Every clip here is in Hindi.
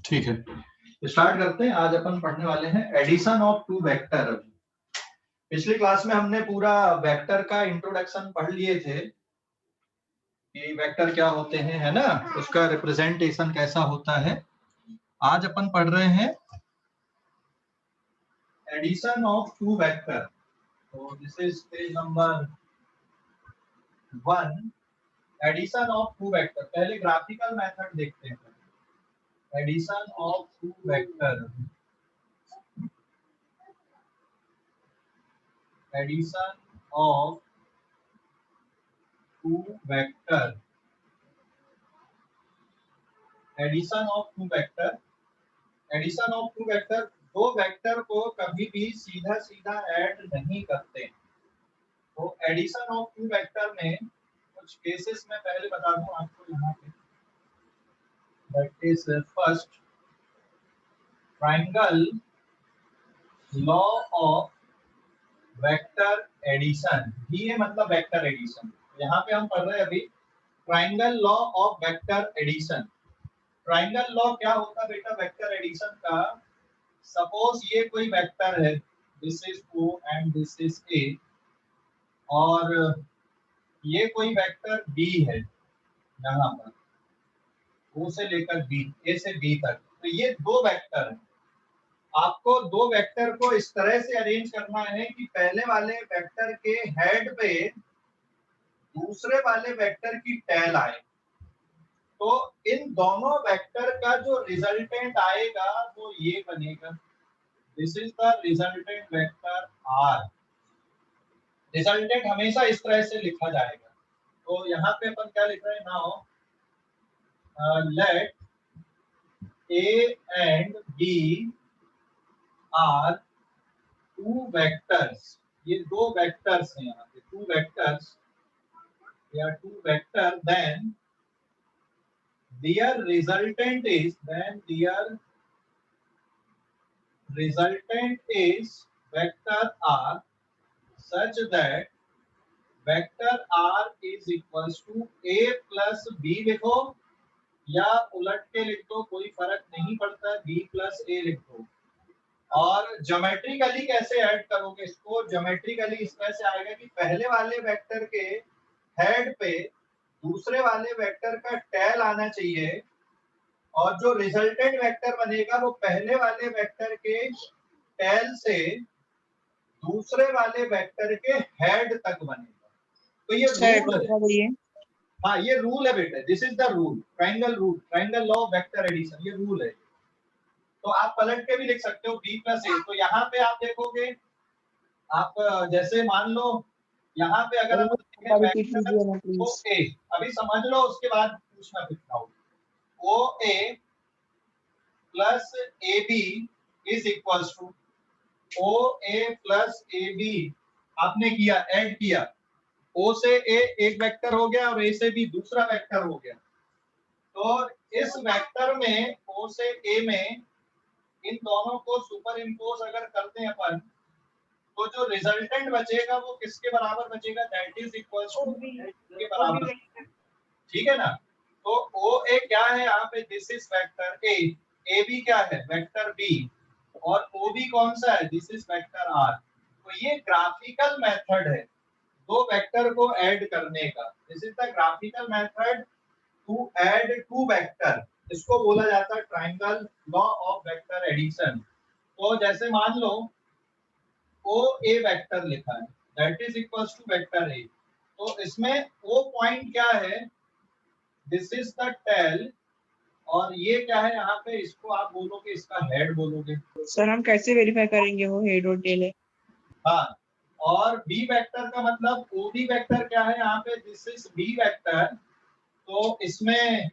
ठीक है, स्टार्ट करते हैं। आज अपन पढ़ने वाले हैं एडिशन ऑफ टू वेक्टर। पिछली क्लास में हमने पूरा वेक्टर का इंट्रोडक्शन पढ़ लिए थे कि वेक्टर क्या होते हैं, है ना, उसका रिप्रेजेंटेशन कैसा होता है। आज अपन पढ़ रहे हैं एडिशन ऑफ टू वेक्टर। तो this is page number 1, addition of two vector. पहले ग्राफिकल मेथड देखते हैं। Addition of two vector, addition of two vector, addition of two vector. Addition of two vector, दो वेक्टर को कभी भी सीधा सीधा ऐड नहीं करते। तो एडिशन ऑफ टू वेक्टर में कुछ केसेस में पहले बता दूं आपको यहाँ पे। That is first, triangle law of vector addition. ये मतलब वेक्टर एडिशन। यहाँ पे हम पढ़ रहे हैं अभी triangle law of vector addition. Triangle law क्या होता है बेटा वेक्टर एडिशन का? सपोज ये कोई वेक्टर है, this is O and this is A, और ये कोई वेक्टर B है यहाँ पर, O से लेकर B, A से B तक। तो ये दो वेक्टर हैं। आपको दो वेक्टर को इस तरह से अरेंज करना है कि पहले वाले वेक्टर के हेड पे दूसरे वाले वेक्टर की टेल आए। तो इन दोनों वेक्टर का जो रिजल्टेंट आएगा वो ये बनेगा। This is the resultant vector R। Resultant हमेशा इस तरह से लिखा जाएगा। तो यहाँ पे अपन क्या लिख रहे हैं? Now let A and B are two vectors। ये दो वेक्टर्स हैं यहाँ पे, टू वेक्टर्स या two vector. Then their resultant is vector R such that vector R is equals to A plus B। लिखो या उलट के लिख दो, कोई फर्क नहीं पड़ता, B plus A लिख दो। और ज्योमेट्रिकली कैसे ऐड करोगे इसको? ज्योमेट्रिकली इस तरह से आएगा कि पहले वाले वेक्टर के हेड पे दूसरे वाले वेक्टर का टेल आना चाहिए, और जो रिजल्टेंट वेक्टर बनेगा वो पहले वाले वेक्टर के टेल से दूसरे वाले वेक्टर के हेड तक बनेगा। तो ये रूल है। हाँ, ये रूल है बेटा। This is the rule, triangle rule, triangle law of vector addition, ये रूल है। तो आप पलट के भी लिख सकते हो B plus A। तो यहाँ पे आप देखोगे, आप जैसे मान लो यहाँ पे अगर हम OA, अभी समझ लो, उसके बाद पूछना फिर OA plus AB is equals to OA plus AB। आपने किया, ऐड किया, O से A एक वेक्टर हो गया और A से B दूसरा वेक्टर हो गया। तो इस वेक्टर में O से A में इन दोनों को सुपर इम्पोज अगर करते हैं अपन, तो जो रिजल्टेंट बचेगा वो किसके बराबर बचेगा? दैट इज इक्वल्स टू के बराबर। ठीक है ना? तो OA क्या है यहाँ पे? This is vector A, AB क्या है? वेक्टर B, और OB कौन सा है? This is vector R। तो ये ग्राफिकल मेथड है दो वेक्टर को ऐड करने का। This is the graphical method to add two vector. इसको बोला जाता है triangle law of vector addition. तो जैसे मान लो OA वेक्टर लिखा है, that is equals to vector A। तो इसमें O पॉइंट क्या है? दिस इज द टेल, और ये क्या है यहाँ पे? इसको आप बोलोगे, इसका हेड बोलोगे। सर हम कैसे वेरीफाई करेंगे वो हेड और टेल है? हाँ, और B वेक्टर का मतलब OB वेक्टर क्या है यहाँ पे? This is B vector. तो इसमें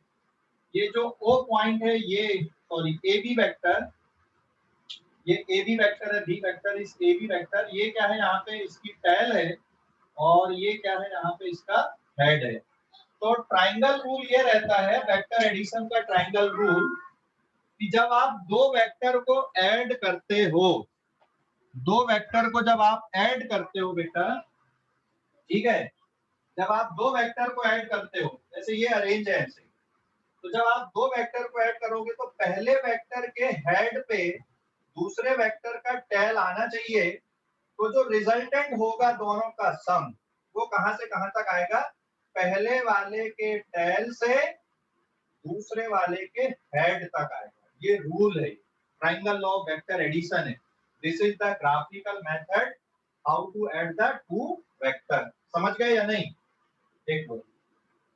ये जो O पॉइंट है, ये सॉरी AB वेक्टर, ये AB वेक्टर है, B वेक्टर इस AB वेक्टर, ये क्या है यहाँ पे? इसकी टेल है, और ये क्या है यहाँ पे? इसका हेड है। तो ट्रायंगल रूल ये रहता है वेक्टर एडिशन का, ट्रायंगल रूल, कि जब आप दो वेक्टर को ऐड करते हो, दो वेक्टर को जब आप ऐड करते हो बेटा, ठीक है, जब आप दो वेक्टर को ऐड करते हो, जैसे ये अरेंज है ऐसे, तो जब आप दो वेक्टर को ऐड करोगे तो पहले वेक्टर के हेड पे दूसरे वेक्टर का टेल आना चाहिए, तो जो रिजल्टेंट होगा दोनों का सम वो कहां से कहां तक आएगा, पहले वाले के टेल से दूसरे वाले के हेड तक आएगा। ये रूल है, triangle law of vector addition है। This is the graphical method how to add the two vector. समझ गए या नहीं? देखो,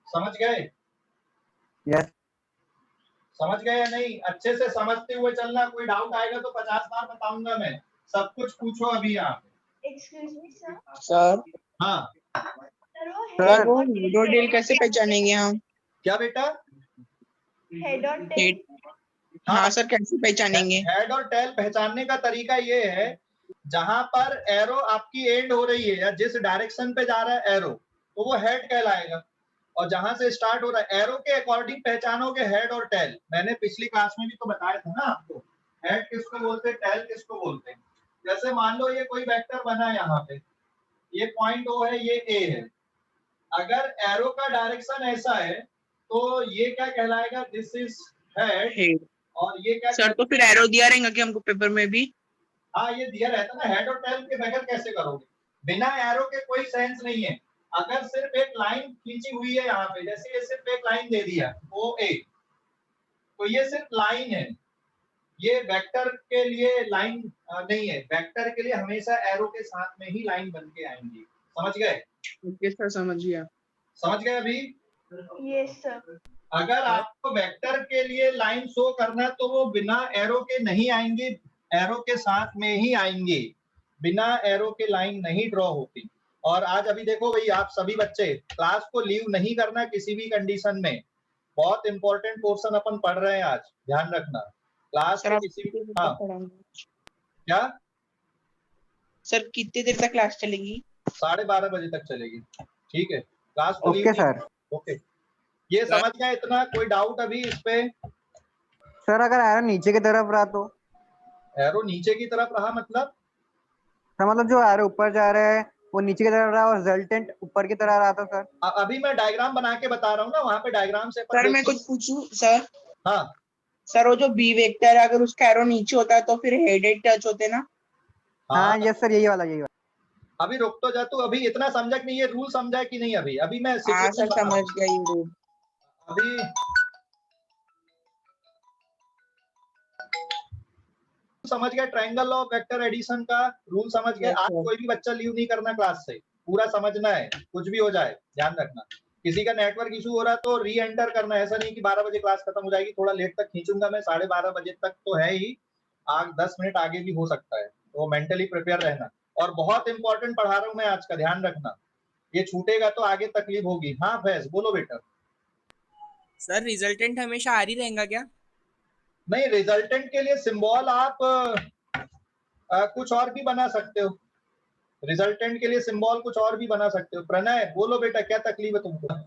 समझ गए? यस समझ गए या नहीं? अच्छे से समझते हुए चलना, कोई डाउट आएगा तो 50 बार बताऊंगा मैं। सब कुछ पूछो अभी यहाँ पे। Excuse me sir. सर हाँ सर वो हेड और टेल कैसे पहचानेंगे हम? क्या बेटा? हेड और टेल। हेड, हाँ सर, कैसे पहचानेंगे? हेड और टेल पहचानने का तरीका ये है, जहां पर एरो आपकी एंड हो रही है या जिस डायरेक्शन पे जा रहा है एरो, तो वो हेड कहलाएगा। और जहां से स्टार्ट हो रहा है एरो के अकॉर्डिंग पहचानोगे हेड और टेल। मैंने पिछली क्लास में भी तो बताया था ना आपको, हेड किसको बोलते हैं, टेल किसको बोलते हैं। जैसे मान लो ये कोई वेक्टर बना है, यहाँ पे ये पॉइंट ओ है, ये ए है। अगर एरो का डायरेक्शन ऐसा है तो ये क्या कहलाएगा, दिस इज हेड। हेड। और ये क्या सर तो फिर एरो दिया रहेगा कि हमको पेपर में भी? हाँ, ये दिया रहता ना। हेड और टेल के बगैर कैसे करोगे, बिना एरो के कोई सेंस नहीं है। अगर सिर्फ एक लाइन खींची हुई है यहाँ पे, जैसे ये सिर्फ एक लाइन दे दिया ओ ए, तो ये सिर्फ लाइन है। ये वेक्टर के लिए लाइन नहीं है, वेक्टर के लिए हमेशा एरो के साथ में ही लाइन बन के आएंगी। समझ गए? ओके सर, समझ गया। समझ गए अभी? Yes sir. अगर आपको वेक्टर के लिए लाइन शो करना है तो वो बिना एरो के नहीं आएंगे, एरो के साथ में ही आएंगे। बिना एरो के लाइन नहीं ड्रॉ होती। और आज अभी देखो भाई, आप सभी बच्चे क्लास को लीव नहीं करना किसी भी कंडीशन में। बहुत इंपॉर्टेंट पोर्शन अपन पढ़ रहे हैं आज, ध्यान रखना। क्लास सर को आप किसी कितने देर हाँ तक पढ़ाएंगे? क्या? सर कितने देर तक क्लास चलेगी? 12:30 बजे तक चलेगी। ठीक है, क्लास को लीव ओके नहीं। सर। ओके, ये समझ गया इतना? कोई डाउट अभी इस पे? सर अगर एरो नीचे की तरफ रहा तो? एरो नीचे की तरफ रहा मतलब? सर मतलब जो एरो ऊपर जा रहा है वो नीचे की तरफ रहा और रिजल्टेंट ऊपर की तरह रहा था सर। अभी मैं डायग्राम बना के बता रहा हूँ ना, वहां पे डायग्राम से अपन सर मैं कुछ पूछूं सर? हाँ सर वो जो बी वेक्टर है, अगर उसका एरो नीचे होता है तो फिर हेडेड टच होते ना? हाँ यस सर, यही वाला यही वाला। अभी रुक तो जा तू, अभी इतना समझा कि नहीं, ये रूल समझा है कि नहीं? अभी अभी मैं हाँ सिचुएशन सर, बता रहा समझ हूँ। गया ये रूल। अभी समझ गया triangle law of vector addition का रूल समझ गए? यस आज सर। कोई भी बच्चा लीव नहीं करना क्लास से, पूरा समझना है, कुछ भी हो जाए ध्यान रखना। किसी का नेटवर्क इशू हो रहा है तो री एंटर करना है, ऐसा नहीं कि 12 बजे क्लास खत्म हो जाएगी। थोड़ा लेट तक खींचूंगा मैं, 12:30 बजे तक तो है ही, आगे 10 मिनट आगे भी हो सकता है, तो मेंटली प्रिपेयर रहना। और बहुत इंपॉर्टेंट पढ़ा रहा हूँ मैं आज का, ध्यान रखना। ये छूटेगा तो आगे तकलीफ होगी। हाँ फैज बोलो बेटा। सर रिजल्टेंट हमेशा आर ही रहेगा क्या? नहीं, रिजल्टेंट के लिए सिंबल आप कुछ और भी बना सकते हो। रिजल्टेंट के लिए सिंबल कुछ और भी बना सकते हो। प्रणय बोलो बेटा, क्या तकलीफ है तुमको?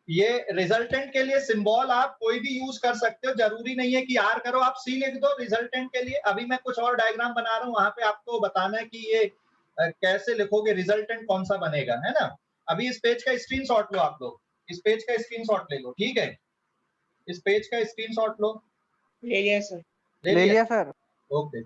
ये रिजल्टेंट के लिए सिंबल आप कोई भी यूज कर सकते हो, जरूरी नहीं है कि आर करो, आप सी लिख दो रिजल्टेंट के लिए। अभी मैं कुछ और डायग्राम बना रहा हूँ, वहां पे आपको बताना है कि ये कैसे लिखोगे, रिजल्टेंट कौन सा बनेगा, है ना। अभी इस पेज का स्क्रीनशॉट लो आप लोग, इस पेज का स्क्रीनशॉट ले लो, ठीक है? इस पेज का स्क्रीनशॉट लो। ले लिया सर। ले ले लिया? लिया सर। ओके।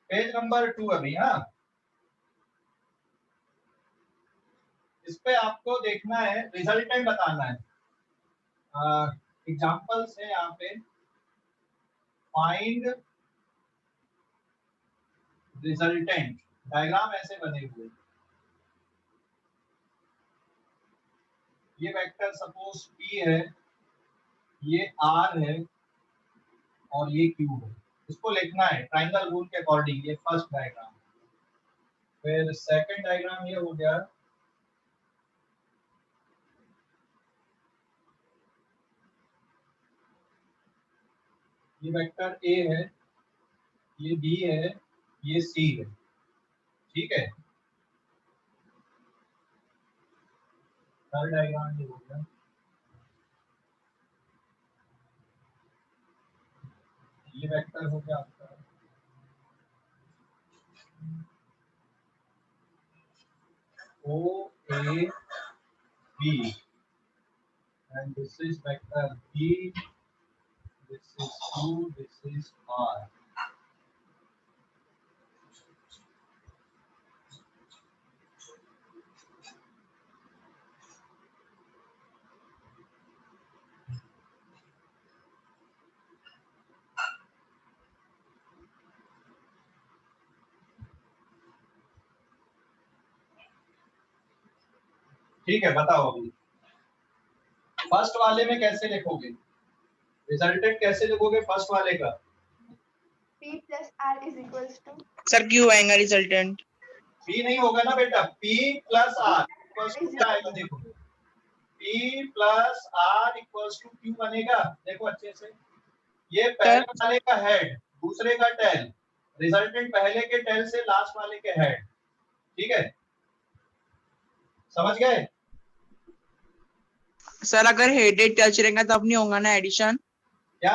पेज नंबर 2 अभी। हाँ, इस पे आपको देखना है, रिजल्टेंट बताना है। एग्जांपल्स है यहाँ पे, फाइंड रिजल्टेंट। डायग्राम ऐसे बने हुए, ये वेक्टर सपोज P है, ये R है और ये Q है। इसको लिखना है ट्रायंगल रूल के अकॉर्डिंग। ये फर्स्ट डायग्राम। फिर सेकंड डायग्राम ये हो गया, ये वेक्टर A है, ये B है ये सी है, ठीक है। थर्ड डायग्राम ये हो गया। ये वेक्टर हो गया आपका O A B, and this is vector B, this is Q, this is R. ठीक है, बताओ अभी फर्स्ट वाले में कैसे लिखोगे, रिजल्टेंट कैसे लिखोगे फर्स्ट वाले का? P plus R is equals to sir क्यों आएगा रिजल्टेंट? P नहीं होगा ना बेटा, P plus R equals to क्या आएगा? देखो P plus R equals to Q बनेगा। देखो अच्छे से, ये पहले वाले का हेड, दूसरे का टेल, रिजल्टेंट पहले के टेल से लास्ट वाले के हेड, ठीक है, समझ गए? सर अगर हेड टच रहेगा तब नहीं होगा ना एडिशन? क्या?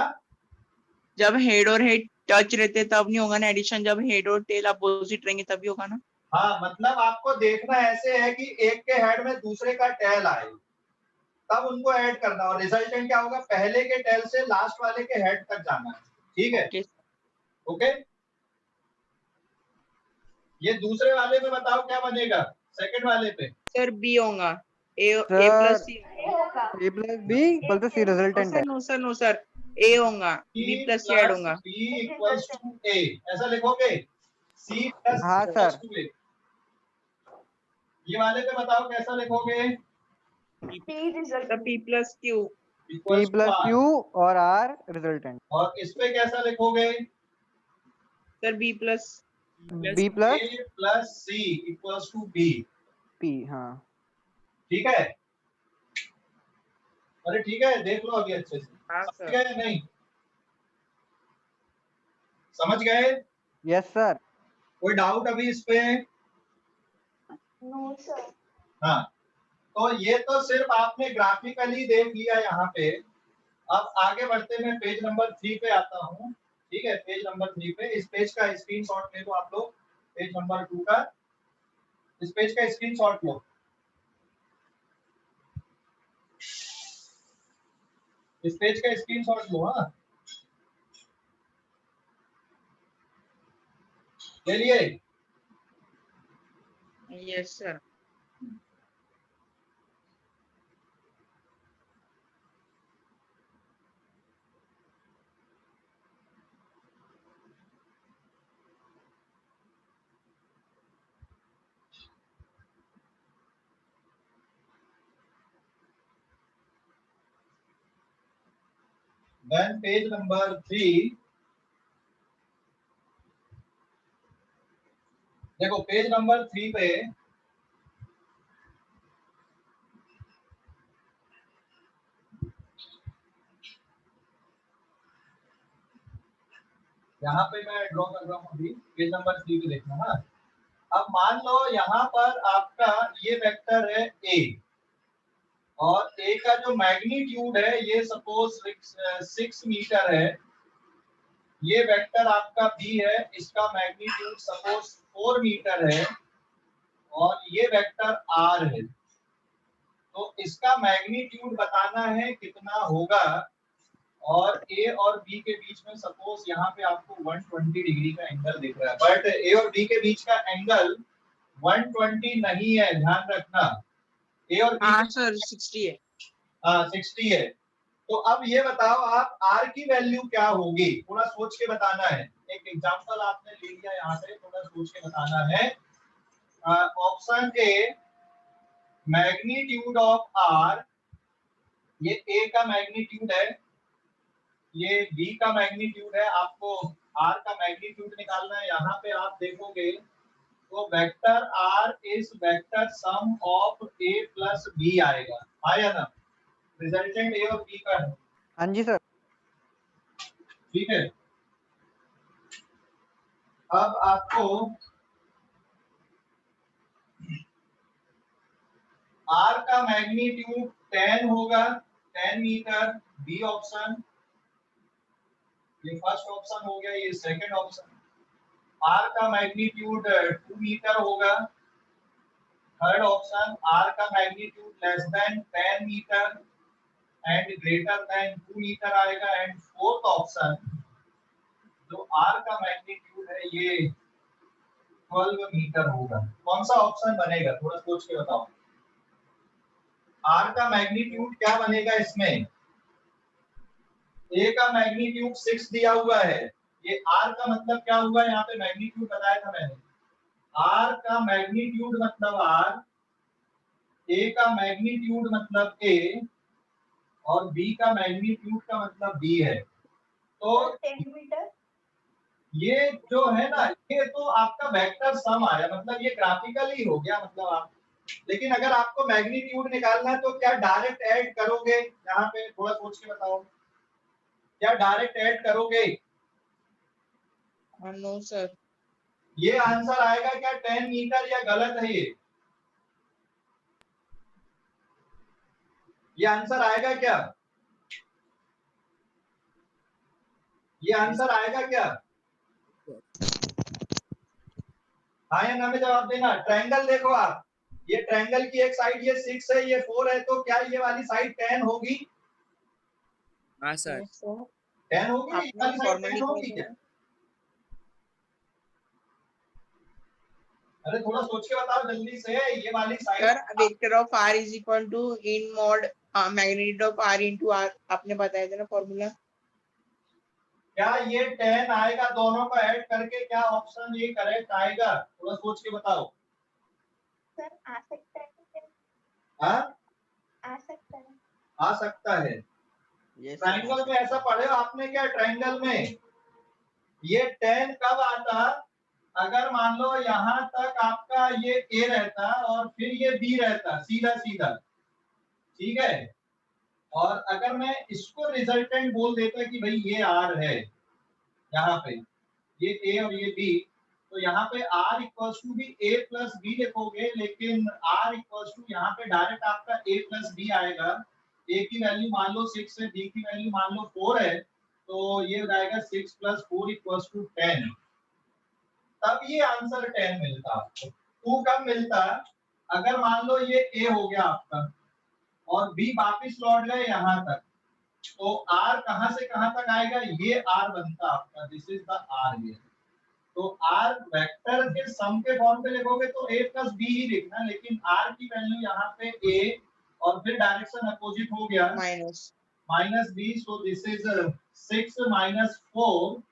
जब हेड और हेड टच रहते तब नहीं होगा ना एडिशन, जब हेड और टेल अपोजिट रहेंगे तभी होगा ना? हाँ, मतलब आपको देखना ऐसे है कि एक के हेड में दूसरे का टेल आए, तब उनको ऐड करना, और रिजल्टेंट क्या होगा? पहले के टेल से लास्ट वाले के हेड तक जाना है, ठीक है? ओके। ये दूसरे वाले में बताओ क्या बनेगा, सेकंड वाले पे? सर बी होगा, ए प्लस सी होगा। A plus B equal to C resultant है। नो सर ए होगा, बी प्लस सी ऐड होगा। B इक्वल्स टू A, ऐसा लिखोगे? C प्लस हाँ सर। A। ये वाले पे बताओ कैसा लिखोगे? P result. P plus Q P equals plus to Q R। और R रिजल्टेंट। और इस पे कैसा लिखोगे? Sir B plus B plus A plus C equals to B, P, हाँ ठीक है? अरे ठीक है, देख लो अभी अच्छे से, हाँ समझ सर। गए नहीं? समझ गए? Yes sir. कोई डाउट अभी इस पे? No sir. हाँ, तो ये तो सिर्फ आपने ग्राफिकली देख लिया यहाँ पे। अब आगे बढ़ते मैं पेज नंबर 3 पे आता हूँ, ठीक है? पेज नंबर 3 पे, इस पेज का स्क्रीनशॉट ले लो आप लोग, पेज नंबर 2 का, इस पेज का स्क्रीनशॉट लो। इस पेज का स्क्रीनशॉट लो। हाँ, ले लिए? Yes sir. Then page number 3, देखो पेज नंबर 3 पे यहाँ पे मैं ड्रॉ कर रहा हूँ अभी, पेज नंबर 3 पे देखना। हाँ, अब मान लो यहाँ पर आपका ये वेक्टर है A, और A का जो मैग्नीट्यूड है ये सपोज 6 मीटर है, ये वेक्टर आपका B है, इसका मैग्नीट्यूड सपोज 4 मीटर है, और ये वेक्टर R है। तो इसका मैग्नीट्यूड बताना है कितना होगा, और A और B के बीच में सपोज यहाँ पे आपको 120 डिग्री का एंगल दिख रहा है, बट A और B के बीच का एंगल 120 नहीं है, ध्यान रखना। A और B हाँ सर 60 है। हाँ 60 है। तो अब ये बताओ आप R की वैल्यू क्या होगी, थोड़ा सोच के बताना है। एक एग्जांपल आपने ले लिया यहाँ पे, थोड़ा सोच के बताना है। Option A, magnitude of R, ये A का मैग्नीट्यूड है, ये B का मैग्नीट्यूड है, आपको R का मैग्नीट्यूड निकालना है। यहाँ पे आप देखोगे तो vector R is vector sum of A plus B आएगा, आया ना? रिजल्टेंट A और B का है। हाँ जी सर। ठीक है, अब आपको R का मैग्नीट्यूड 10 होगा, 10 मीटर, बी ऑप्शन। ये फर्स्ट ऑप्शन हो गया, ये सेकंड ऑप्शन। R का मैग्नीट्यूड 2 मीटर होगा, थर्ड ऑप्शन। R का magnitude less than 10 meter and greater than 2 meter आएगा। एंड फोर्थ ऑप्शन जो R का मैग्नीट्यूड है ये 12 मीटर होगा। कौन सा ऑप्शन बनेगा, थोड़ा सोच के बताओ। R का मैग्नीट्यूड क्या बनेगा इसमें? A का मैग्नीट्यूड 6 दिया हुआ है। ये R का मतलब क्या हुआ, यहाँ पे मैग्नीट्यूड बताया था मैंने। R का मैग्नीट्यूड मतलब R, A का मैग्नीट्यूड मतलब A और B का मैग्नीट्यूड का मतलब B है। तो 10 मीटर। ये जो है ना, ये तो आपका वेक्टर सम आया, मतलब ये ग्राफिकल ही हो गया, मतलब आप। लेकिन अगर आपको मैग्नीट्यूड निकालना है तो क्या डायरेक्ट ऐड करोगे? यहाँ पे थोड़ा सोच के बताओ, क्या डायरेक्ट ऐड करोगे? No sir. ये आंसर आएगा क्या 10 मीटर, या गलत है ये आंसर आएगा क्या? ये आंसर आएगा क्या? हाँ या ना में जवाब देना। ट्रायंगल देखो आप, ये ट्रायंगल की एक साइड ये 6 है, ये 4 है, तो क्या ये वाली साइड 10 होगी? हाँ सर। 10 होगी, ये आपने वाली साइड 10 होगी फॉर्मली क्या? अरे थोड़ा सोच के बताओ जल्दी से, ये वाली साइड। Sir vector of R is equal to in mod magnitude of R into R, आपने बताया था ना फॉर्मूला। क्या ये 10 आएगा दोनों को ऐड करके? क्या ऑप्शन ये करेक्ट आएगा? थोड़ा सोच के बताओ। सर आ सकता है। हाँ आ सकता है। आ सकता है। ट्रायंगल में ऐसा पढ़े हो आपने क्या? ट्रायंगल में ये 10 कब आता, अगर मान लो यहाँ तक आपका ये A रहता और फिर ये B रहता सीधा सीधा, ठीक है। और अगर मैं इसको रिजल्टेंट बोल देता कि भाई ये R है, यहाँ पे ये A और ये B, तो यहाँ पे R इक्वल्स टू भी A प्लस B लिखोगे, लेकिन R इक्वल्स टू यहाँ पे डायरेक्ट आपका A प्लस B आएगा। A की वैल्यू मान लो 6 है, B की वैल्यू मान लो 4 है, तो ये हो जाएगा 6 प्लस 4 इक्वल्स टू 10। तब ये आंसर 10 मिलता आपको। 2 कब मिलता, अगर मान लो ये A हो गया आपका और B वापिस लौट गए यहाँ तक, तो R कहां से कहां तक आएगा, ये R बनता आपका। This is the R here. तो R वेक्टर के सम के फॉर्म पे लिखोगे तो A प्लस B ही लिखना, लेकिन R की वैल्यू यहाँ पे A और फिर डायरेक्शन अपोजिट हो गया minus B, so this is 6 minus 4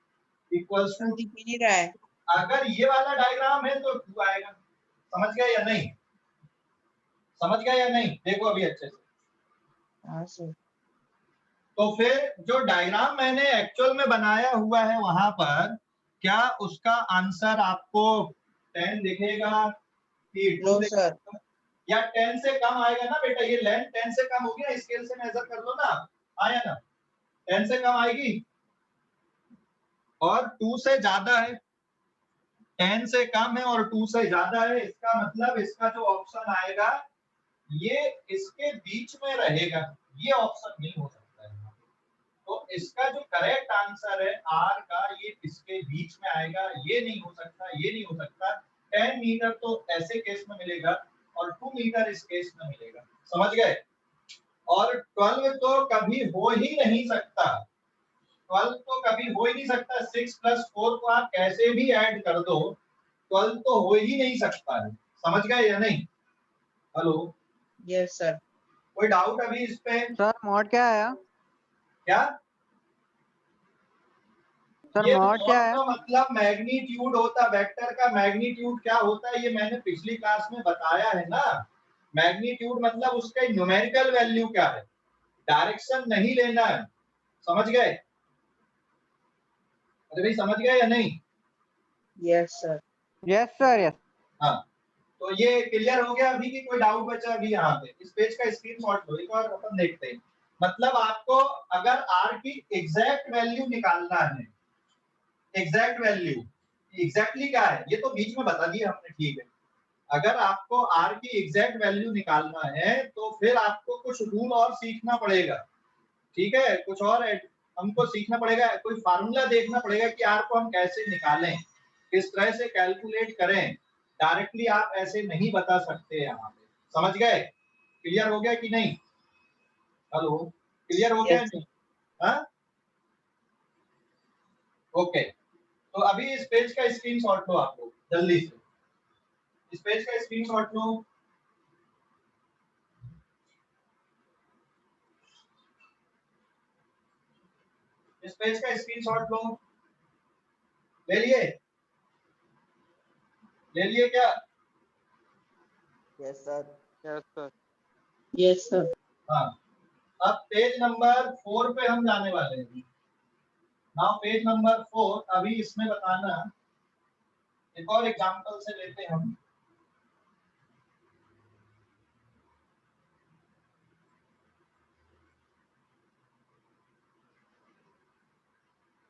equals to. दिख नहीं रहा है। अगर ये वाला डायग्राम है तो 2 आएगा। समझ गए या नहीं? समझ गए या नहीं? देखो अभी अच्छे से। हाँ सर। तो फिर जो डायग्राम मैंने एक्चुअल में बनाया हुआ है वहां पर, क्या उसका आंसर आपको 10 दिखेगा कि 2 नो सर। या 10 से कम आएगा ना बेटा? ये लेंथ 10 से कम होगी ना, स्केल से मेजर कर लो ना, आया ना? 10 से कम आएगी और 2 से ज्यादा है। 10 से कम है और 2 से ज्यादा है, इसका मतलब इसका जो ऑप्शन आएगा ये इसके बीच में रहेगा, ये ऑप्शन नहीं हो सकता है। तो इसका जो करेक्ट आंसर है R का, ये इसके बीच में आएगा, ये नहीं हो सकता, ये नहीं हो सकता। 10 मीटर तो ऐसे केस में मिलेगा और 2 मीटर इस केस में मिलेगा। समझ गए? और 12 तो कभी हो ही नहीं सकता, 12 तो कभी हो ही नहीं सकता। 6 प्लस 4 को आप कैसे भी ऐड कर दो, 12 तो हो ही नहीं सकता है। समझ गए या नहीं? Hello, yes sir. कोई डाउट अभी इस पे? सर मॉड क्या आया? क्या सर ये मॉड क्या है? का मतलब मैग्नीट्यूड होता, वेक्टर का मैग्नीट्यूड क्या होता है ये मैंने पिछली क्लास में बताया है ना। मैग्नीट्यूड मतलब उसका न्यूमेरिकल वैल्यू क्या है, डायरेक्शन नहीं लेना है। समझ गए? अरे भाई समझ गए या नहीं? Yes sir. Yes sir yes. हाँ, तो ये क्लियर हो गया अभी कि कोई डाउट बचा अभी? यहाँ पे इस पेज का स्क्रीनशॉट लो, एक और अपन देखते हैं। मतलब आपको अगर R की एग्जैक्ट वैल्यू निकालना है, एग्जैक्ट वैल्यू, एग्जैक्टली क्या है ये तो बीच में बता दिया हमने, ठीक है। अगर आपको r की एग्जैक्ट वैल्यू निकालना है तो फिर आपको कुछ रूल और सीखना पड़ेगा, ठीक है, कुछ और हमको सीखना पड़ेगा, कोई फार्मूला देखना पड़ेगा कि r को हम कैसे निकालें, किस तरह से कैलकुलेट करें। डायरेक्टली आप ऐसे नहीं बता सकते यहाँ पे, समझ गए? क्लियर हो गया कि नहीं? हेलो, क्लियर हो गया? Yes, sir. हाँ, ओके। तो अभी इस पेज का स्क्रीनशॉट लो आप लोग जल्दी से, इस पेज का स्क्रीनशॉट लो। इस पेज का स्क्रीनशॉट लो, ले लिए? ले लिए क्या? Yes sir. Yes, sir. हाँ, अब पेज नंबर 4 पे हम जाने वाले हैं। नाउ पेज नंबर 4, अभी इसमें बताना, एक और एग्जांपल से लेते हैं हम।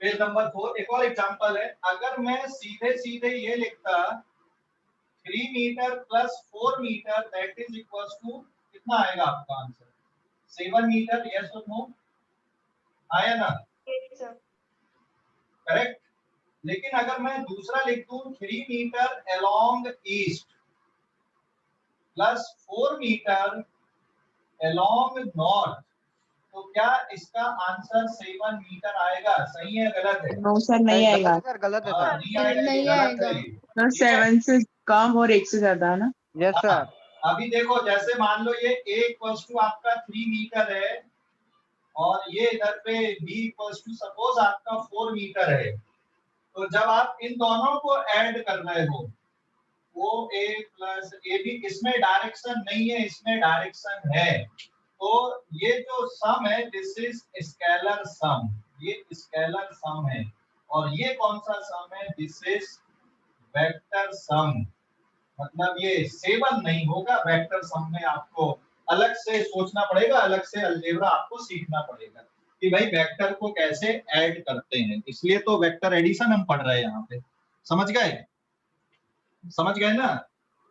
पेज नंबर 4 एक और एग्जांपल है। अगर मैं सीधे सीधे ये लिखता 3 meter plus 4 meter that is equals to, कितना आएगा आपका आंसर? 7 मीटर, यस और नो? आया ना? Yes, sir. करेक्ट। लेकिन अगर मैं दूसरा लिख दूं 3 meter along east plus 4 meter along north, तो क्या इसका आंसर 7 मीटर आएगा? सही है गलत है? No, sir, नहीं आएगा। सर गलत है हाँ, सर। नहीं आएगा, ये नहीं गलत है आएगा। ये। सर ठीक है? 7 से कम और 1 से ज्यादा है ना? यस हाँ, सर। अभी देखो जैसे मान लो ये a इक्वल्स टू आपका 3 मीटर है और ये इधर पे b इक्वल्स टू सपोज आपका 4 मीटर है, तो जब आप इन दोनों को ऐड कर रहे हो वो a प्लस ए बी, इसमें डायरेक्शन नहीं है, इसमें डायरेक्शन है, तो ये जो सम है दिस इज स्केलर सम, ये स्केलर सम है। और ये कौन सा सम है? This is vector sum. मतलब ये 7 नहीं होगा, वेक्टर सम में आपको अलग से सोचना पड़ेगा, अलग से अलजेब्रा आपको सीखना पड़ेगा कि भाई वेक्टर को कैसे ऐड करते हैं, इसलिए तो वेक्टर एडिशन हम पढ़ रहे हैं यहाँ पे। समझ गए? समझ गए ना?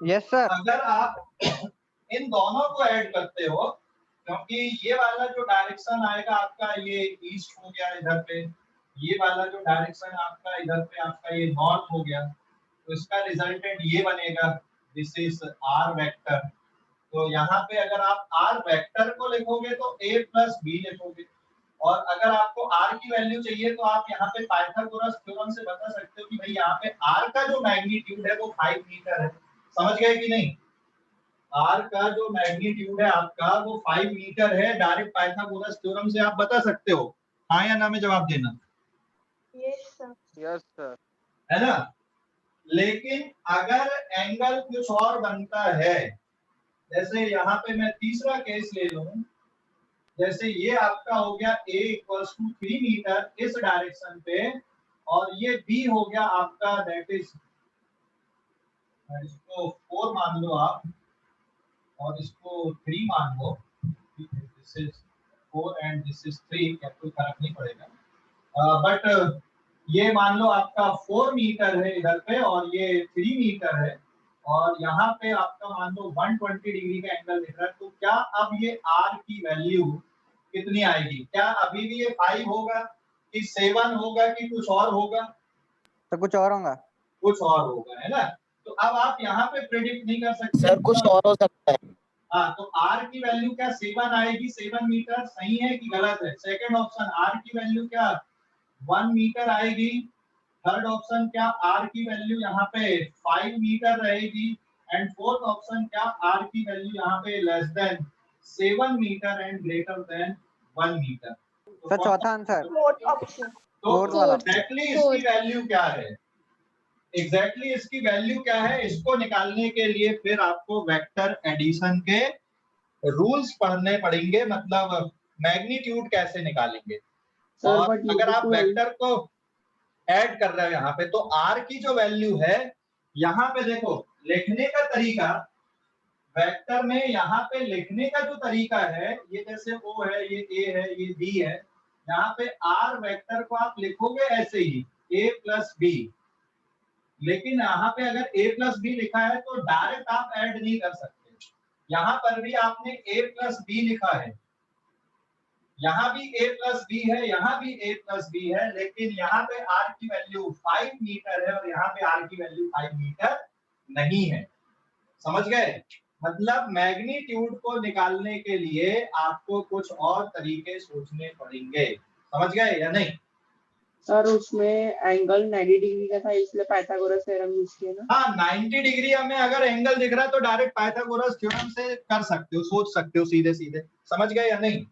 Yes sir. अगर आप इन दोनों को ऐड करते हो, क्योंकि ये वाला जो डायरेक्शन आएगा आपका ये ईस्ट हो गया इधर पे, ये वाला जो डायरेक्शन आपका इधर पे आपका ये नॉर्थ हो गया, तो इसका रिजल्टेंट ये बनेगा, दिस इज आर वेक्टर। तो यहाँ पे अगर आप आर वेक्टर को लिखोगे तो a प्लस बी लिखोगे, और अगर आपको r की वैल्यू चाहिए तो आप यहाँ पे पाइथागोरस थ्योरम से बता सकते हो कि भाई यहाँ पे r का जो मैग्नीट्यूड है वो 5 मीटर है। समझ गए कि नहीं? r का जो मैग्नीट्यूड है आपका वो 5 मीटर है, डायरेक्ट पाइथागोरस थ्योरम से आप बता सकते हो। हाँ या ना में जवाब देना, Yes, sir. Yes sir. है ना? लेकिन अगर एंगल कुछ और बनता है, जैसे यहाँ पे मैं तीसरा केस ले लूं, जैसे ये आपका हो गया a इक्वल्स टू 3 मीटर इस डायरेक्शन पे, और ये b हो गया आपका दैट इज, इसको 4 मान लो आप और इसको 3 मान लो, this is 4 and this is 3, क्या कोई फर्क नहीं पड़ेगा। बट ये मान लो आपका 4 मीटर है इधर पे और ये 3 मीटर है, और यहाँ पे आपका मान लो 120 डिग्री का एंगल दिख रहा है, तो क्या अब ये r की वैल्यू कितनी आएगी? क्या अभी भी ये 5 होगा कि 7 होगा कि कुछ और होगा? तो कुछ और होगा। कुछ और होगा, है ना? तो अब आप यहाँ पे प्रेडिक्ट नहीं कर सकते सर कुछ और हो सकता है। हाँ, तो r की वैल्यू क्या 7 आएगी? 7 मीटर सही है कि गलत है? सेकंड ऑप्शन r की वैल्यू क्या 1 मीटर आएगी? थर्ड ऑप्शन क्या r की वैल्यू यहाँ पे 5 मीटर रहेगी? एंड फोर्थ ऑप्शन क्या r की वैल्यू यहाँ पे less than 7 meter and greater than 1 meter? Sir चौथा आंसर। Fourth option. तो फोर्थ वाला। एग्जैक्टली इसकी वैल्यू क्या है? एग्जैक्टली इसकी वैल्यू क्या है? इसको निकालने के लिए फिर आपको वेक्टर एडिशन के रूल्स पढ़ने पड़ेंगे, मतलब मैग्नीट्यूड कैसे निकालेंगे। Sir, और but you अगर need आप to- वेक्टर को ऐड कर रहे हो यहाँ पे, तो r की जो वैल्यू है यहाँ पे देखो, लिखने का तरीका वेक्टर में यहाँ पे लिखने का जो तरीका है, ये जैसे O है, ये A है, ये B है, यहाँ पे r वेक्टर को आप लिखोगे ऐसे ही a प्लस बी, लेकिन यहाँ पे अगर a प्लस बी लिखा है तो डायरेक्ट आप ऐड नहीं कर सकते। यहाँ पर भी आपने a प्लस बी लिखा है, यहाँ भी a प्लस बी है, यहाँ भी a प्लस बी है, लेकिन यहाँ पे r की वैल्यू 5 मीटर है और यहाँ पे r की वैल्यू 5 मीटर नहीं है। समझ गए? मतलब मैग्नीट्यूड को निकालने के लिए आपको कुछ और तरीके सोचने पड़ेंगे। समझ गए या नहीं? सर उसमें एंगल 90 डिग्री का था इसलिए पाइथागोरस थ्योरम यूज किया ना। हाँ, 90 डिग्री हमें अगर एंगल दिख रहा है तो डायरेक्ट पाइथागोरस थ्योरम से कर सकते हो, सोच सकते हो सीधे सीधे। समझ गए या नहीं?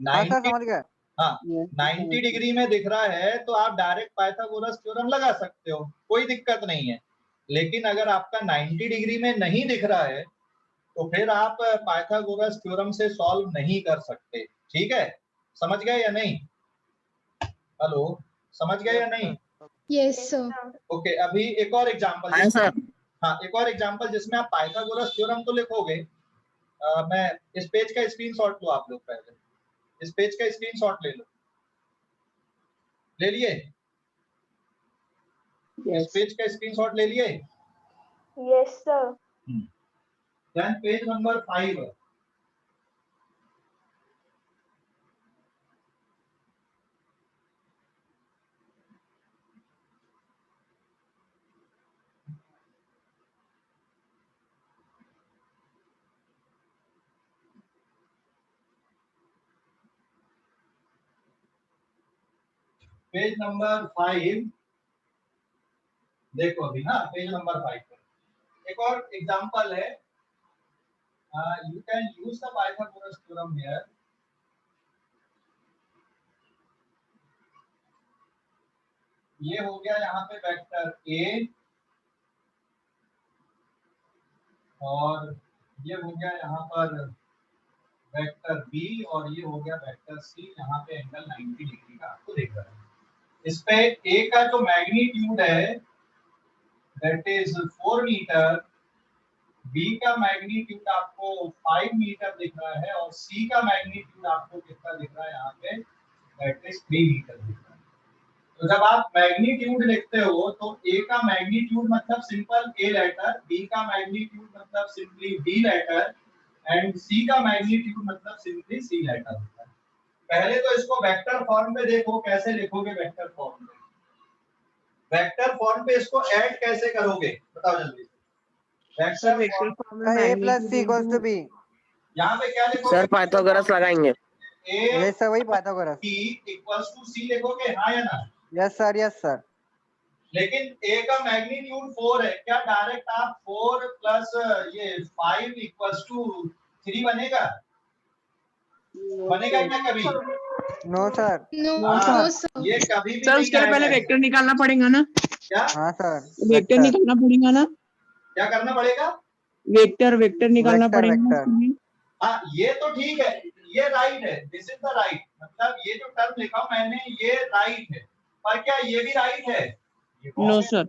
हाँ सर समझ गए। हाँ, 90 डिग्री में दिख रहा है तो आप डायरेक्ट पाइथागोरस थ्योरम लगा सकते हो, कोई दिक्कत नहीं है। लेकिन अगर आपका 90 डिग्री में नहीं दिख रहा है तो फिर आप पाइथागोरस थ्योरम से सॉल्व नहीं कर सकते। ठीक है? समझ गए या नहीं? हेलो, समझ गए या नहीं? Yes sir. ओके, अभी एक और एग्जांपल। हाँ सर। हाँ, एक और एग्जांपल जिसमें आप पाइथागोरस थ्योरम तो लिखोगे। मैं इस पेज का स्क्रीनशॉट लो आप लोग, पहले इस पेज का स्क्रीनशॉट ले लो। ले लिए? इस पेज का स्क्रीनशॉट ले लिए? Yes, sir. Then page number 5। Page number 5 देखो अभी। हाँ, पेज नंबर 5 पर एक और एग्जांपल है। You can use the Pythagoras theorem here. ये हो गया यहाँ पे वेक्टर a और ये हो गया यहाँ पर वेक्टर b और ये हो गया वेक्टर c। यहाँ पे एंगल 90 डिग्री का आपको दिख रहा है। इस पे a का जो मैग्नीट्यूड है दैट इज 4 मीटर, b का मैग्नीट्यूड आपको 5 मीटर दिख रहा है और c का मैग्नीट्यूड आपको कितना दिख रहा है यहाँ पे, दैट इज 3 मीटर दिख रहा है। तो जब आप मैग्नीट्यूड लिखते हो तो a का मैग्नीट्यूड मतलब सिंपल a लेटर, b का मैग्नीट्यूड मतलब simply b letter and c का मैग्नीट्यूड मतलब सिंपली c लेटर होता है। पहले तो इसको वेक्टर फॉर्म में देखो, कैसे लिखोगे वेक्टर फॉर्म में। वेक्टर फॉर्म पे इसको ऐड कैसे करोगे बताओ जल्दी से। Vector form a plus c equals to b। यहाँ पे क्या लिखोगे? सर पाइथागोरस लगाएंगे। a ये सर वही Pythagoras. b equals to c लिखोगे, हाँ या ना? Yes sir yes sir. लेकिन a का मैग्नीट्यूड 4 है, क्या डायरेक्ट आप 4 प्लस ये 5 इक्वल्स टू 3 बनेगा? बनेगा क्या कभी? No sir. नो हाँ, नो सर। ये कभी भी सर नहीं उसके लिए पहले आएगा। वेक्टर निकालना पड़ेगा ना। क्या हाँ सर। वेक्टर निकालना पड़ेगा ना। क्या करना पड़ेगा? वेक्टर निकालना वेक्टर, पड़ेगा वेक्टर। उसके लिए। हाँ, ये तो ठीक है, ये राइट है, दिस इज द राइट। मतलब ये जो टर्म लिखा मैंने ये राइट है, पर क्या ये भी राइट है? ये wrong नो है। सर।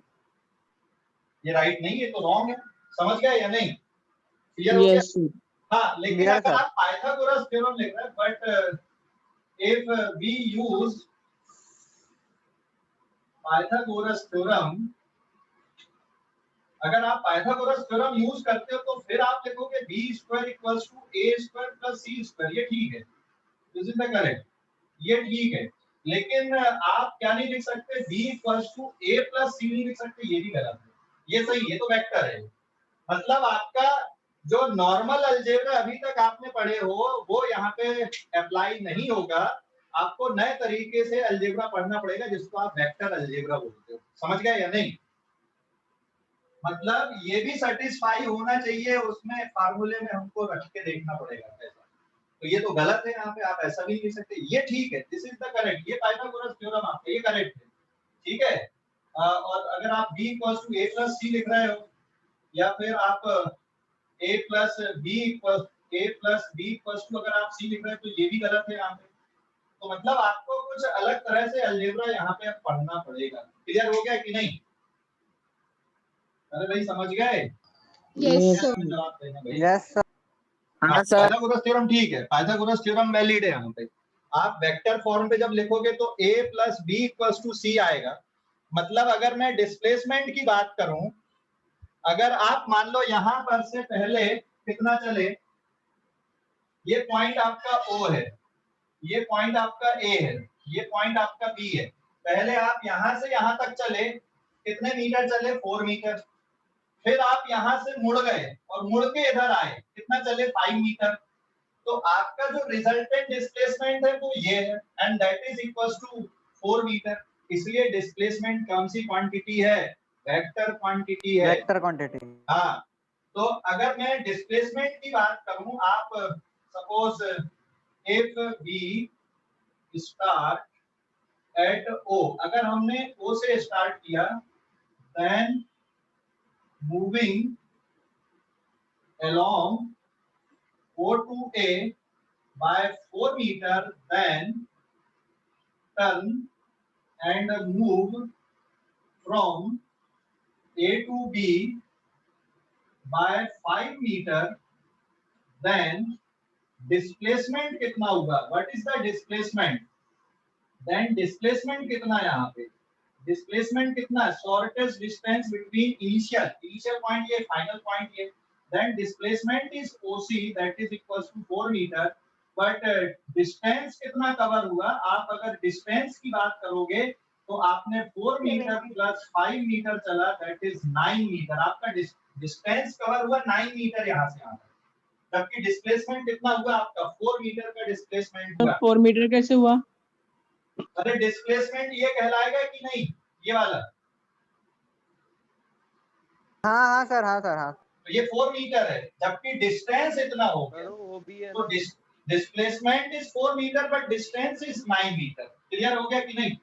ये राइट नहीं, ये तो रॉन्ग है। समझ गए या नहीं? क्लियर हो गया? Yes sir. हाँ, लेकिन Clear, अगर sir. आप पाइथागोरस थ्योरम लिख रहे हैं, but if we use Pythagoras theorem, अगर आप पाइथागोरस थ्योरम यूज करते हो तो फिर आप लिखोगे b square equals to a square plus c square. ये ठीक है, दिस इज द करेक्ट, ये ठीक है। लेकिन आप क्या नहीं लिख सकते, b equals to a plus c नहीं लिख सकते, ये भी गलत है। ये सही है, तो वेक्टर है। मतलब आपका जो नॉर्मल अलजेब्रा अभी तक आपने पढ़े हो वो यहाँ पे अप्लाई नहीं होगा। आपको नए तरीके से अलजेब्रा पढ़ना पड़ेगा जिसको आप वेक्टर अलजेब्रा बोलते हो। समझ गए या नहीं? मतलब ये भी सेटिस्फाई होना चाहिए, उसमें फार्मूले में हमको रख के देखना पड़ेगा ऐसा। तो ये तो गलत है, यहाँ पे आप ऐसा भी नहीं लिख सकते। ये ठीक है, दिस इज द करेक्ट, ये पाइथागोरस थ्योरम आपका ये करेक्ट है। ठीक है। और अगर आप b equals to a plus c लिख रहे हो या फिर आप a plus b equals to अगर आप c लिख रहे हो तो ये भी गलत है यहाँ पे। तो मतलब आपको कुछ अलग तरह से अलजेब्रा यहाँ पे पढ़ना पड़ेगा। क्लियर हो गया कि नहीं? अरे भाई समझ गए? Yes sir. जवाब देना भाई। Yes sir. हाँ सर। पाइथागोरस थ्योरम ठीक है, पाइथागोरस थ्योरम वैलिड है यहाँ पे। आप वेक्टर फॉर्म पे जब लिखोगे तो a plus B equals to C आएगा। मतलब अगर मैं डिस्प्लेसमेंट की बात करूं, अगर आप मान लो यहां पर से पहले कितना चले, ये पॉइंट आपका O है, ये पॉइंट आपका A है, ये पॉइंट आपका B है, पहले आप यहां से यहां तक चले, कितने मीटर चले, 4 मीटर, फिर आप यहां से मुड़ गए और मुड़ के इधर आए, कितना चले, 5 मीटर, तो आपका जो रिजल्टेंट डिस्प्लेसमेंट है वो ये है, and that is equals to 4 meter. इसलिए डिस्प्लेसमेंट कौन सी क्वांटिटी है, वेक्टर क्वांटिटी है। Vector quantity. हाँ, तो अगर मैं डिस्प्लेसमेंट की बात करूं, आप suppose if we start at O, अगर हमने O से स्टार्ट किया, then moving along O to A by 4 meter, then turn and move from A to B by 5 meter, then displacement कितना होगा, what is the displacement, then displacement कितना है यहाँ पे, displacement कितना, shortest distance between initial point ये, final point ये, then displacement is OC, that is equals to 4 meter, but distance कितना कवर हुआ, आप अगर distance की बात करोगे तो आपने 4 मीटर प्लस 5 मीटर चला, that is 9 मीटर, आपका distance कवर हुआ 9 मीटर यहाँ से यहाँ तक, जबकि डिस्प्लेसमेंट कितना हुआ आपका, 4 मीटर का डिस्प्लेसमेंट हुआ। 4 मीटर कैसे हुआ? अरे डिस्प्लेसमेंट ये कहलाएगा कि नहीं, ये वाला, हाँ सर, हाँ सर, हाँ। तो ये 4 मीटर है, जबकि डिस्टेंस इतना हो गया, तो displacement is 4 meter but distance is 9 meter. Clear हो गया कि नहीं?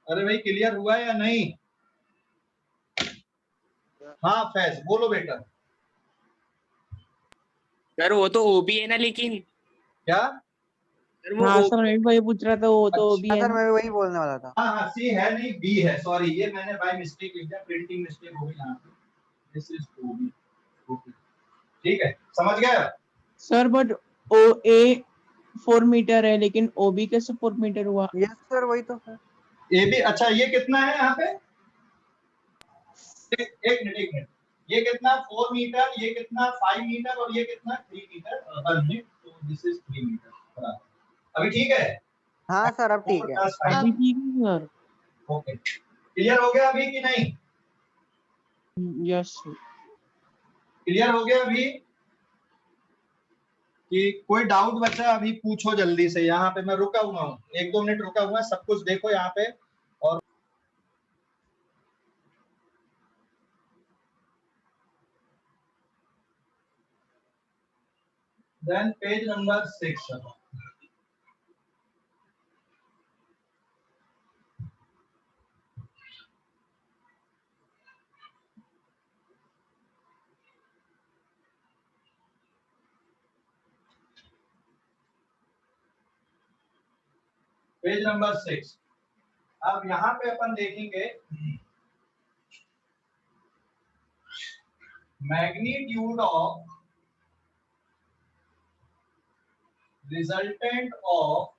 अरे भाई क्लियर हुआ या नहीं? हाँ फैज बोलो बेटा। सर वो तो OB है ना, लेकिन क्या? सर वो हाँ सर, मैं भी वही पूछ रहा था, वो तो भी है सर ना। मैं भी वही बोलने वाला था। हाँ सी है नहीं, बी है, सॉरी ये मैंने बाय मिस्टेक लिख दिया, प्रिंटिंग मिस्टेक हो गई यहाँ पे, दिस इज OB। ओके ठीक है, समझ गया सर बट OA 4 मीटर है, लेकिन OB कैसे 4 मीटर हुआ? यस सर, वही तो सर। ए भी, अच्छा ये कितना है यहाँ पे, एक मिनट, ये कितना 4 मीटर, ये कितना 5 मीटर और ये कितना 3 मीटर, 1 मिनट, तो दिस इज 3 मीटर। अभी ठीक है? हाँ सर अब ठीक है। अभी ठीक है सर। ओके क्लियर हो गया अभी कि नहीं? यस क्लियर हो गया अभी कि कोई डाउट बचा अभी पूछो जल्दी से, यहाँ पे मैं रुका हुआ हूँ, 1-2 मिनट रुका हुआ, सब कुछ देखो यहाँ पे। और then page number 6, page number 6। अब यहाँ पे अपन देखेंगे magnitude of resultant of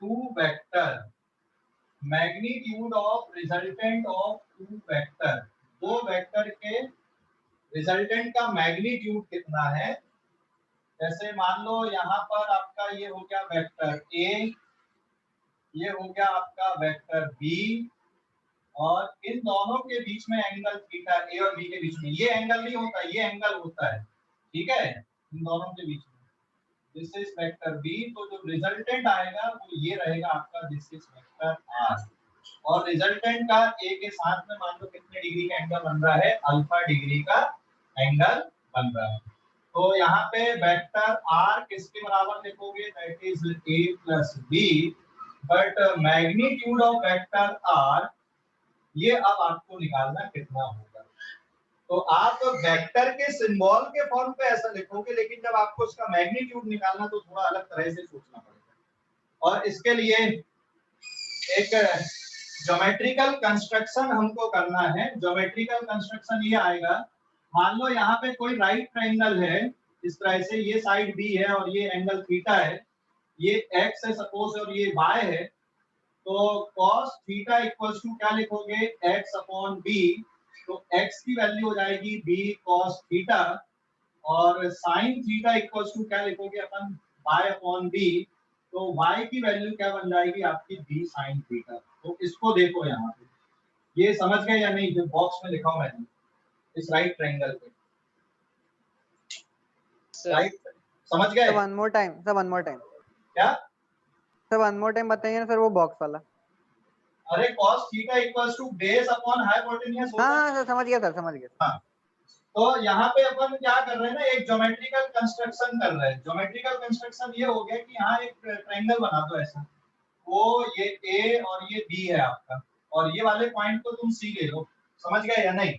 two vector, magnitude of resultant of two vector, दो वेक्टर के रिजल्टेंट का मैग्नीट्यूड कितना है। जैसे मान लो यहाँ पर आपका ये हो गया वेक्टर A, ये हो गया आपका वेक्टर B, और इन दोनों के बीच में एंगल थीटा, A और B के बीच में, ये एंगल नहीं होता, ये एंगल होता है, ठीक है, इन दोनों के बीच में, दिस इज वेक्टर B, तो जो रिजल्टेंट आएगा वो ये रहेगा आपका, दिस इज वेक्टर R, और रिजल्टेंट का A के साथ में मान लो कितने डिग्री का एंगल बन रहा है, अल्फा डिग्री का एंगल बन रहा है। तो यहाँ पे वेक्टर R किसके बराबर लिखोगे, that is A plus B, but magnitude of vector R ये अब आपको निकालना कितना होगा। तो आप वेक्टर के सिंबल के फॉर्म पे ऐसा लिखोगे, लेकिन जब आपको उसका मैग्नीट्यूड निकालना तो थोड़ा अलग तरह से सोचना पड़ेगा, और इसके लिए एक ज्योमेट्रिकल कंस्ट्रक्शन हमको करना है। ज्योमेट्रिकल कंस्ट्रक्शन ये आएगा, मान लो यहाँ पे कोई राइट ट्रायंगल है, इस तरह से, ये साइड B है और ये एंगल थीटा है, ये X है सपोज और ये Y है, तो cos थीटा इक्वल्स टू क्या लिखोगे, x अपॉन b। तो x की वैल्यू हो जाएगी b cos थीटा, और sin थीटा इक्वल्स टू क्या लिखोगे अपन, y अपॉन b। तो y की वैल्यू क्या बन जाएगी आपकी, b sin थीटा। तो इसको देखो यहाँ पे, ये समझ गए या नहीं जो बॉक्स में लिखा हुआ है इस राइट ट्रायंगल पे, सर राइट, समझ गए sir one more time, sir one more time, क्या? सर वन मोर टाइम बताइए ना सर वो बॉक्स वाला। अरे cos theta equals to base upon hypotenuse होता है। हाँ सर समझ गया सर, समझ गया। हाँ, तो यहाँ पे अपन क्या कर रहे हैं ना, एक ज्योमेट्रिकल कंस्ट्रक्शन कर रहे हैं। ज्योमेट्रिकल कंस्ट्रक्शन ये हो गया कि यहाँ एक ट्रायंगल बना दो ऐसा, वो ये A और ये B है आपका, और ये वाले पॉइंट को तुम C ले लो, समझ गए या नहीं?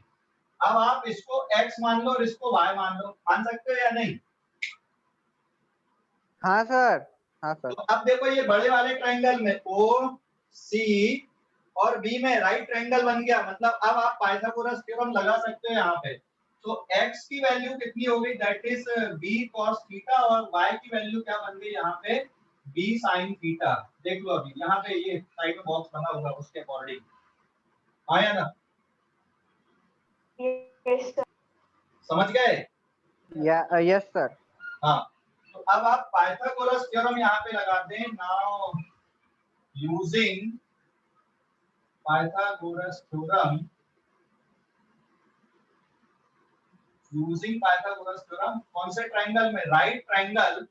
अब आप इसको X मान लो और इसको Y मान लो, मान सकते हो या नहीं? हाँ सर, हाँ सर। तो अब देखो ये बड़े वाले ट्रायंगल में O C और B में राइट ट्रायंगल बन गया, मतलब अब आप पाइथागोरस थ्योरम लगा सकते हो यहाँ पे। तो x की वैल्यू कितनी हो गई, that is b cos theta, और y की वैल्यू क्या बन गई यहाँ पे, b sin थीटा। देख लो अभी यहाँ पे ये साइड में बॉक्स बना हुआ है उसके अकॉर्डिंग, आया ना? Yes, sir. समझ गए? Yes sir. हाँ, तो अब आप पाइथागोरस थ्योरम यहाँ पे लगा दें। Now using Pythagoras theorem, using Pythagoras theorem कौन से ट्रायंगल में, राइट ट्रायंगल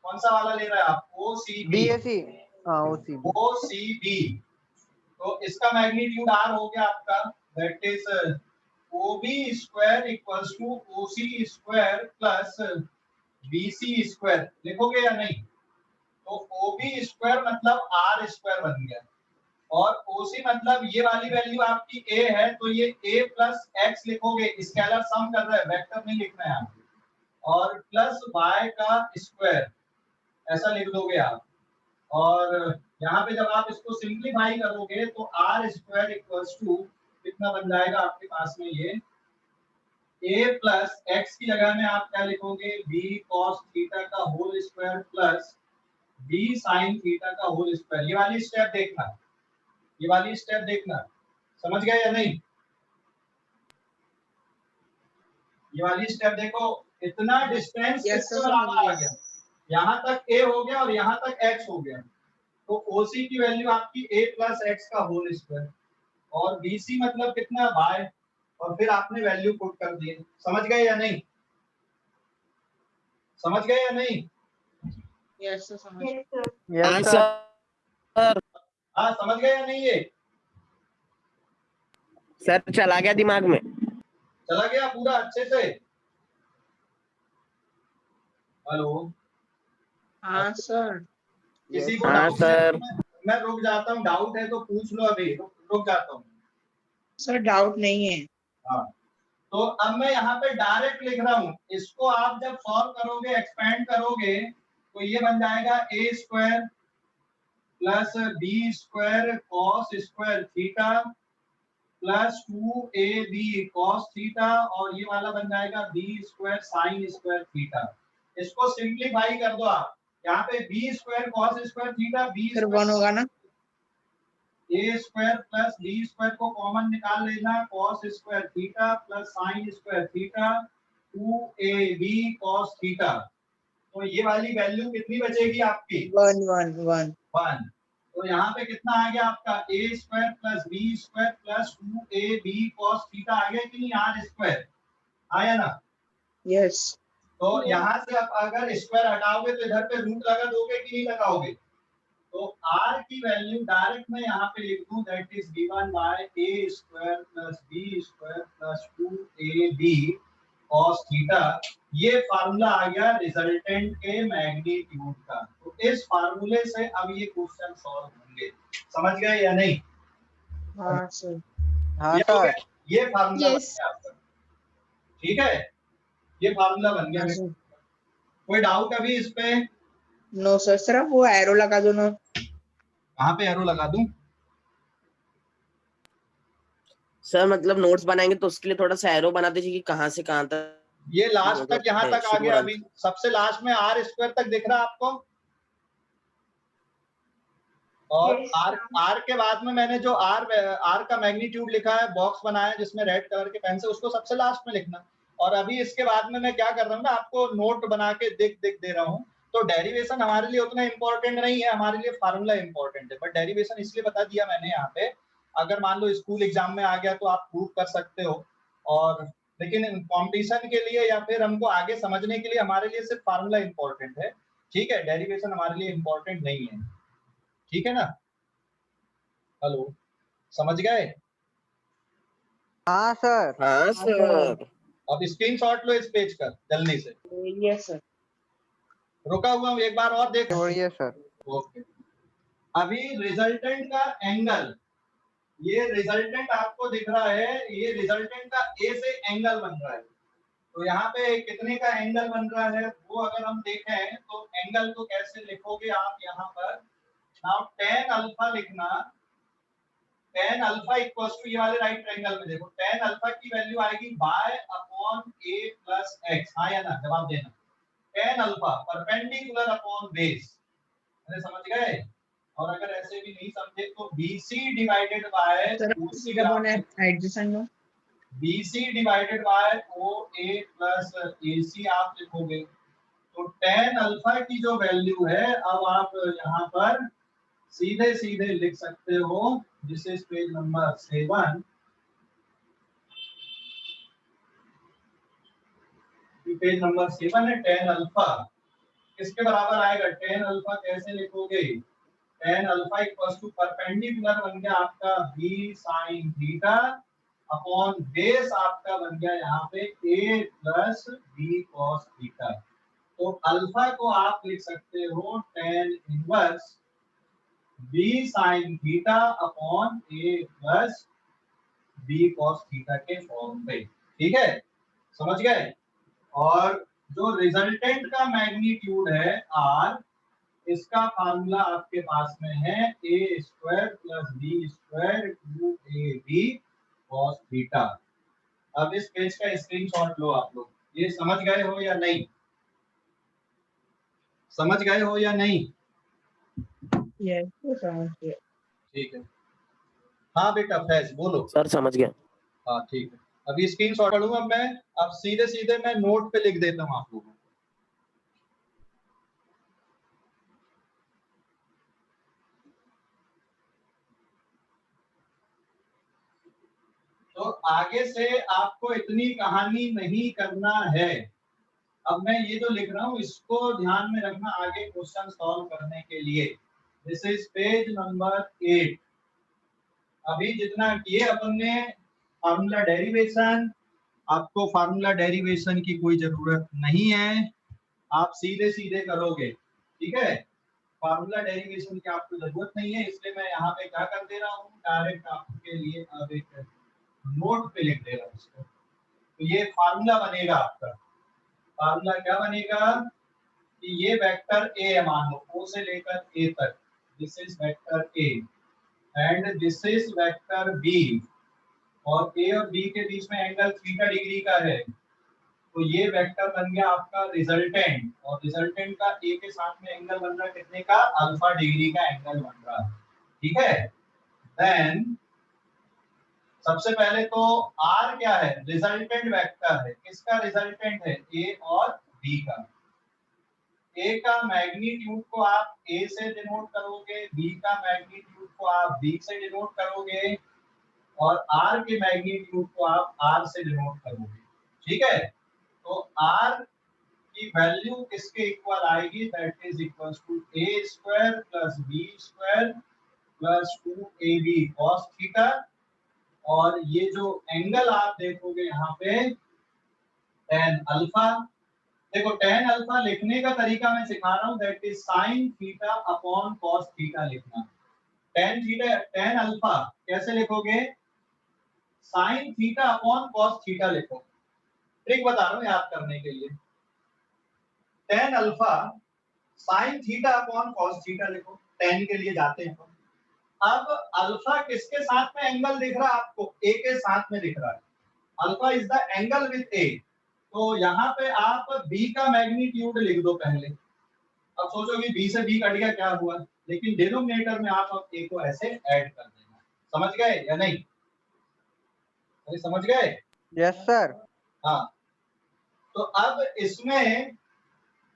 कौन सा वाला ले रहा है आप, OCB, BAC, हाँ OCB। OCB। तो इसका मैग्नीट्यूड R हो गया आपका, that is OB square equals to OC square plus BC square, लिखोगे या नहीं? तो OB स्क्वायर मतलब R स्क्वायर बन गया, और OC मतलब ये वाली वैल्यू आपकी A है, तो ये A प्लस x लिखोगे, स्केलर सम कर रहा है, वेक्टर नहीं लिखना है आपको, और प्लस y का स्क्वायर ऐसा लिख दोगे आप। और यहाँ पे जब आप इसको सिंप्लीफाई करोगे तो r स्क्वायर इक्वल्स टू कितना बन जाएगा आपके पास में, ये a प्लस x की जगह में आप क्या लिखोगे, b cos थीटा का whole square plus b sin theta का होल स्क्वायर। ये वाली स्टेप देखना, ये वाली स्टेप देखना, समझ गए या नहीं? ये वाली स्टेप देखो, इतना डिस्टेंस Yes, किसके sir, बराबर समझ आ गया, यहाँ तक a हो गया और यहाँ तक x हो गया। तो OC की वैल्यू आपकी a प्लस x का होल स्क्वायर, और BC मतलब कितना, y, और फिर आपने वैल्यू पुट कर दी। समझ गए या नहीं? समझ गए या नहीं? यस सर समझ Yes, sir. Yes sir. हाँ, समझ गए या नहीं? ये सर चला गया दिमाग में। चला गया पूरा अच्छे से? हेलो, हाँ सर। किसी को हाँ डाउट है सर। तो मैं रुक जाता हूँ, डाउट है तो पूछ लो, अभी रुक जाता हूँ। सर डाउट नहीं है। हाँ, तो अब मैं यहाँ पे डायरेक्ट लिख रहा हूँ, इसको आप जब सॉल्व करोगे, एक्सपेंड करोगे, तो ये बन जाएगा a square plus b square cos square theta plus 2ab cos theta, और ये वाला बन जाएगा b square sin square theta. इसको सिंप्लीफाई कर दो आप, यहाँ पे b square cos square theta, b फिर 1 होगा ना? a square plus b square को कॉमन निकाल लेना, cos square theta plus sin square theta 2ab cos theta. तो ये वाली वैल्यू कितनी बचेगी आपकी, 1 1 1। 1। तो यहाँ पे कितना आ गया आपका, a square plus b square plus 2ab cos theta आ गया कि नहीं, r स्क्वायर आया ना? यस। तो यहाँ से आप अगर स्क्वायर हटाओगे तो इधर पे रूट लगा दोगे कि नहीं लगाओगे? तो r की वैल्यू डायरेक्ट मैं यहाँ पे लिख दूं, that is given bye a square plus b square plus 2ab cos theta. ये फार्मूला आ गया रिजल्टेंट के मैग्नीट्यूड का। तो इस फार्मूले से अब ये क्वेश्चन सॉल्व होंगे, समझ गए या नहीं? हाँ सर। हाँ ये हो सर। गया, ये फार्मूला बन Yes. गया आपका, ठीक है, ये फार्मूला बन गया। कोई डाउट अभी इस पे? नो सर, सिर्फ वो एरो लगा दो ना। कहाँ पे एरो लगा दूं? सर मतलब नोट्स बनाएंगे तो उसके लिए थोड़ा सा एरो बना दीजिए कि कहाँ से कहाँ तक। ये लास्ट तक यहाँ तक आ गया, अभी सबसे लास्ट में r स्क्वायर तक दिख रहा है आपको? और Yes, आर sir. आर के बाद में मैंने जो आर का मैग्नीट्यूड लिखा है, बॉक्स बनाया जिसमें रेड कलर के पेन से, उसको सबसे लास्ट में लिखना। और अभी इसके बाद में मैं क्या कर रहा हूँ ना, आपको नोट बना के दिख दे रहा हूँ। तो डेरिवेशन हमारे लिए उतना इंपॉर्टेंट नहीं है, हमारे लिए फार्मूला इंपॉर्टेंट है। बट डेरिवेशन इसलिए बता दिया मैंने यहाँ पे, अगर मान लो स्कूल एग्जाम में आ गया तो आप प्रूव कर सकते हो। और लेकिन कॉम्पिटिशन के लिए या फिर हमको आगे समझने के लिए हमारे लिए सिर्फ फार्मूला इंपॉर्टेंट है। ठीक है, डेरिवेशन हमारे लिए इंपॉर्टेंट नहीं है। ठीक है ना? हेलो, समझ गए? हाँ सर। हाँ सर। अब स्क्रीनशॉट लो इस पेज का जल्दी से। Yes sir. रुका हुआ हूँ, एक बार और देख। छोड़िए सर। ओके, अभी रिजल्टेंट का एंगल, ये रिजल्टेंट आपको दिख रहा है, ये रिजल्टेंट का ए से एंगल बन रहा है। तो यहाँ पे कितने का एंगल बन रहा है वो अगर हम देखें तो एंगल को कैसे लिखोगे आप यहाँ पर, नाउ tan अल्फा लिखना। tan अल्फा इक्वल्स टू, ये वाले राइट ट्रायंगल में देखो, tan अल्फा की वैल्यू आएगी y upon a plus x। हाँ या ना, जवाब देना। tan alpha perpendicular upon base, अरे समझ गए? और अगर ऐसे भी नहीं समझे तो BC divided by OC, adjustment BC divided by OA plus AC आप लिखोगे। तो tan अल्फा की जो वैल्यू है, अब आप यहाँ पर सीधे सीधे लिख सकते हो, this is page number 7। Page number 7 है। tan अल्फा किसके बराबर आएगा? tan अल्फा कैसे लिखोगे? tan alpha equals to perpendicular बन गया आपका b sin theta upon base आपका बन गया यहाँ पे a plus b cos theta. तो अल्फा को आप लिख सकते हो tan inverse b sin theta upon a plus b cos theta के फॉर्म पे। ठीक है, समझ गए? और जो रिजल्टेंट का मैग्नीट्यूड है r, इसका फार्मूला आपके पास में है a square plus b square 2ab cos theta. अब इस पेज का स्क्रीनशॉट लो आप लोग। ये समझ गए हो या नहीं? समझ गए हो या नहीं? ठीक है। हाँ बेटा फैज बोलो। सर समझ गया। हाँ ठीक है, अभी स्क्रीनशॉट लूंगा मैं। अब सीधे सीधे मैं नोट पे लिख देता हूँ आप लोगों को। तो आगे से आपको इतनी कहानी नहीं करना है। अब मैं ये जो लिख रहा हूँ इसको ध्यान में रखना आगे क्वेश्चन सॉल्व करने के लिए। This is page number 8। अभी जितना किए अपन ने फार्मूला डेरिवेशन, आपको फार्मूला डेरिवेशन की कोई जरूरत नहीं है, आप सीधे सीधे करोगे। ठीक है, फार्मूला डेरिवेशन की आपको जरूरत नहीं है, इसलिए मैं यहाँ पे क्या कर दे रहा हूँ, डायरेक्ट आपके लिए अब एक नोट पे लिख दे रहा हूँ इसको। तो ये फार्मूला बनेगा आपका। फार्मूला क्या बनेगा कि ये वेक्टर ए है, मान लो ओ से लेकर ए तक, this is vector A and this is vector B, और ए और बी के बीच में एंगल थीटा डिग्री का है। तो ये वेक्टर बन गया आपका रिजल्टेंट, और रिजल्टेंट का ए के साथ में एंगल बन रहा है कितने का? अल्फा डिग्री का एंगल बन रहा है। ठीक है, देन सबसे पहले तो आर क्या है? रिजल्टेंट वेक्टर है। किसका रिजल्टेंट है? ए और बी का। ए का मैग्नीट्यूड को आप ए से डिनोट करोगे, बी का मैग्नीट्यूड को आप बी से डिनोट करोगे, और आर के मैग्नीट्यूड को आप आर से डिनोट करोगे। ठीक है, तो आर की वैल्यू किसके इक्वल आएगी? That is equals to A square plus B square plus 2ab cos theta. और ये जो एंगल आप देखोगे यहाँ पे tan अल्फा, देखो tan अल्फा लिखने का तरीका मैं सिखा रहा हूँ, that is sin theta upon cos theta लिखना। tan अल्फा कैसे लिखोगे? sin theta upon cos theta लिखो। ट्रिक बता रहा हूँ याद करने के लिए। tan alpha sin theta upon cos theta लिखो, tan के लिए जाते हैं। अब अल्फा किसके साथ में एंगल दिख रहा है आपको? ए के साथ में दिख रहा है। Alpha is the angle with a. तो यहाँ पे आप बी का मैग्नीट्यूड लिख दो पहले। अब सोचोगे बी से बी कट गया, क्या हुआ? लेकिन डिनोमिनेटर में आप अब a को ऐसे ऐड कर देना। समझ गए या नहीं? अरे समझ गए? Yes sir. हाँ, तो अब इसमें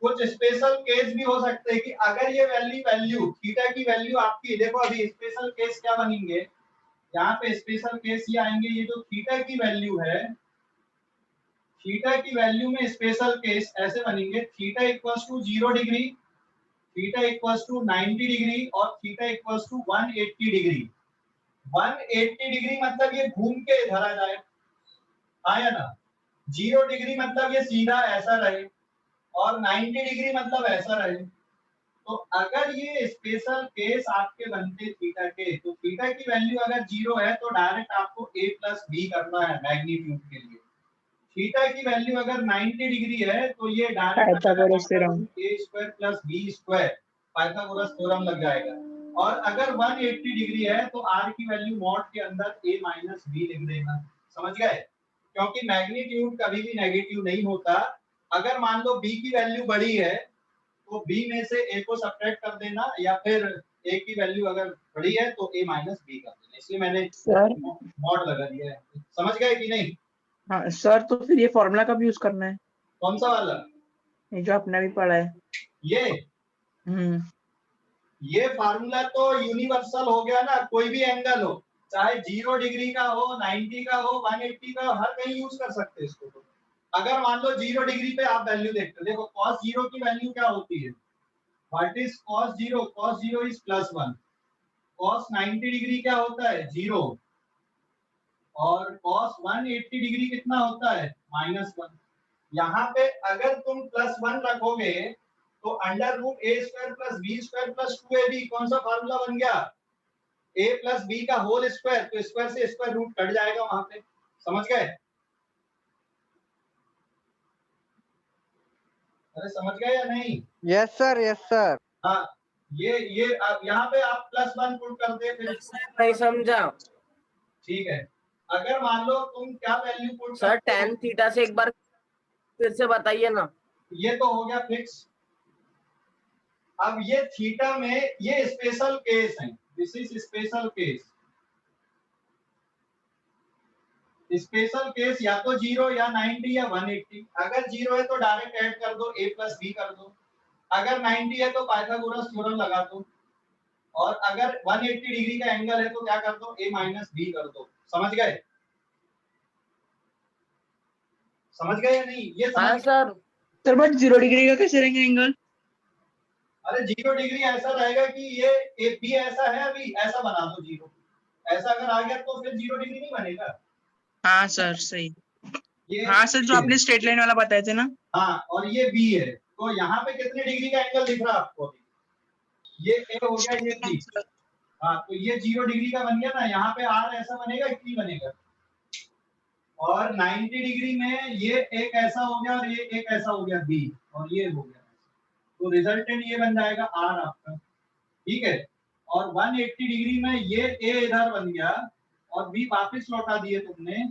कुछ स्पेशल केस भी हो सकते हैं कि अगर ये वैल्यू थीटा की वैल्यू आपकी, देखो अभी स्पेशल केस क्या बनेंगे, यहाँ पे स्पेशल केस ये आएंगे, ये जो थीटा की वैल्यू है, थीटा की वैल्यू में स्पेशल केस ऐसे बनेंगे, theta equals to 0 degree, theta equals to 90 degree और theta equals to 180 degree. 180 degree मतलब ये घूम के इधर आ जाए, हाँ या ना? 0 डिग्री मतलब ये सीधा ऐसा रहे और 90 डिग्री मतलब ऐसा रहे। तो अगर ये स्पेशल केस आपके बनते थीटा के, तो थीटा की वैल्यू अगर 0 है तो डायरेक्ट आपको a प्लस बी करना है मैग्नीट्यूड के लिए। थीटा की वैल्यू अगर 90 डिग्री है तो ये direct Pythagoras theorem. a square plus B square, Pythagoras theorem लग जाएगा। और अगर 180 डिग्री है तो r की वैल्यू मॉड के अंदर a माइनस बी लिख देना। समझ गए? क्योंकि मैग्नीट्यूड कभी भी नेगेटिव नहीं होता। अगर मान लो b की वैल्यू बड़ी है तो b में से a को सब्ट्रैक्ट कर देना, या फिर a की वैल्यू अगर बड़ी है तो a माइनस बी कर देना, इसलिए मैंने सर मॉड लगा दिया है। समझ गए कि नहीं? हाँ सर, तो फिर ये फॉर्मूला कब यूज करना है, कौन सा वाला? ये जो आपने अभी पढ़ा है? ये ये फार्मूला तो यूनिवर्सल हो गया ना, कोई भी एंगल हो, चाहे 0 डिग्री का हो, 90 का हो, 180 का हो, हर कहीं यूज कर सकते हैं इसको। तो अगर मान लो 0 डिग्री पे आप वैल्यू देखते हो, देखो cos 0 की वैल्यू क्या होती है? What is cos 0? cos 0 is +1। cos 90 degree क्या होता है? 0। और cos 180 डिग्री कितना होता है? -1। यहाँ पे अगर तुम +1 रखोगे तो under root a square plus B square plus 2ab, कौन सा फार्मूला बन गया? a प्लस बी का होल स्क्वायर, तो स्क्वायर से स्क्वायर रूट कट जाएगा वहां पे। समझ गए? अरे समझ गए या नहीं? Yes sir, yes sir. हाँ, ये यहाँ पे आप +1 पुट कर दे फिर। नहीं समझा ठीक है, अगर मान लो तुम क्या वैल्यू पुट सर। करते हो? tan थीटा से एक बार फिर से बताइए ना। ये तो हो गया फिक्स। अब ये थीटा में ये स्पेशल केस है, this is special case. Special case या तो 0 या 90 या 180। अगर 0 है तो डायरेक्ट ऐड कर दो, a प्लस बी कर दो। अगर 90 है तो पाइथागोरस थ्योरम लगा दो। और अगर 180 डिग्री का एंगल है तो क्या कर दो? a माइनस बी कर दो। समझ गए? समझ गए या नहीं? ये हाँ समझ सर। सर बट 0 डिग्री का कैसे रहेंगे एंगल? अरे 0 डिग्री ऐसा रहेगा कि ये बी ऐसा है, अभी ऐसा बना दो 0। ऐसा अगर आ गया तो फिर 0 डिग्री नहीं बनेगा। हाँ सर सही। ये हाँ सर, जो आपने स्ट्रेट लाइन वाला बताए थे ना। हाँ, और ये बी है, तो यहाँ पे कितने डिग्री का एंगल दिख रहा है आपको? अभी ये ए हो गया, ये बी। हाँ, तो ये 0 डिग्री का बन गया ना, यहाँ पे आर ऐसा बनेगा कि नहीं बनेगा? और 90 डिग्री में ये एक ऐसा हो गया और ये एक ऐसा हो गया बी, और ये हो गया, तो रिजल्टेंट ये बन जाएगा आर आपका। ठीक है, और 180 डिग्री में ये ए इधर बन गया और बी वापस लौटा दिए तुमने,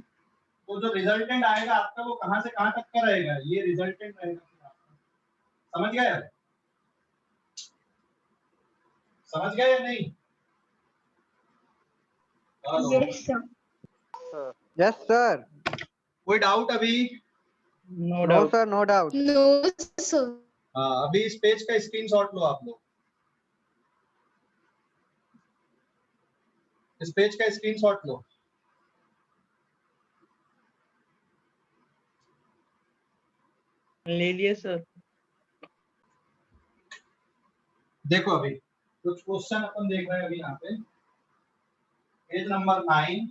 तो जो रिजल्टेंट आएगा आपका वो कहां से कहां तक का रहेगा? ये रिजल्टेंट रहेगा आपका। समझ गए? समझ गए या नहीं? Yes, sir. Yes sir. कोई डाउट अभी? No no doubt. Sir, no doubt. No, sir. हाँ, अभी इस पेज का स्क्रीनशॉट लो आप लोग। इस पेज का स्क्रीनशॉट लो। ले लिए सर। देखो अभी कुछ क्वेश्चन अपन देख रहे हैं अभी यहाँ पे, page number 9।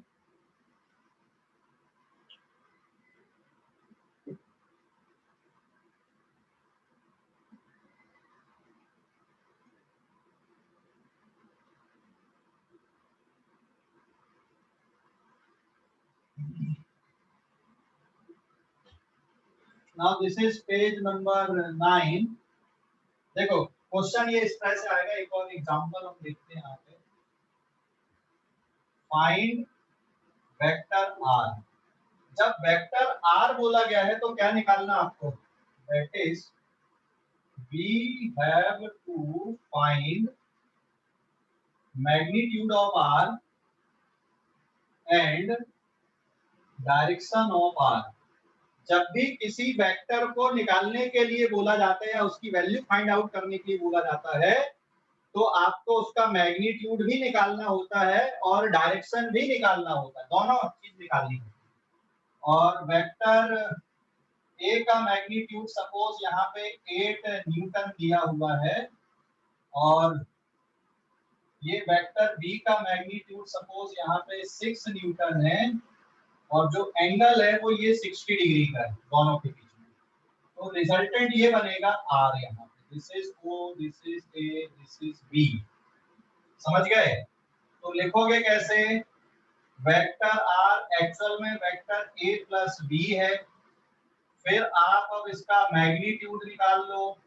Now this is page number 9। देखो क्वेश्चन ये इस तरह से आएगा, एक और एग्जांपल हम देखते हैं यहाँ पे। Find vector R. जब वेक्टर आर बोला गया है तो क्या निकालना आपको? That is we have to find magnitude of R and direction of R. जब भी किसी वेक्टर को निकालने के लिए बोला जाता है या उसकी वैल्यू फाइंड आउट करने के लिए बोला जाता है तो आपको उसका मैग्नीट्यूड भी निकालना होता है और डायरेक्शन भी निकालना होता है, दोनों चीज निकालनी है। और वेक्टर ए का मैग्नीट्यूड सपोज यहाँ पे 8 न्यूटन दिया हुआ है और ये वेक्टर बी का मैग्नीट्यूड सपोज यहाँ पे 6 न्यूटन है और जो एंगल है वो ये 60 डिग्री का है दोनों के बीच में। तो रिजल्टेंट ये बनेगा आर यहाँ पे, this is O, this is A, this is B. समझ गए? तो लिखोगे कैसे? वेक्टर आर एक्चुअल में वेक्टर ए प्लस बी है, फिर आप अब इसका मैग्नीट्यूड निकाल लो।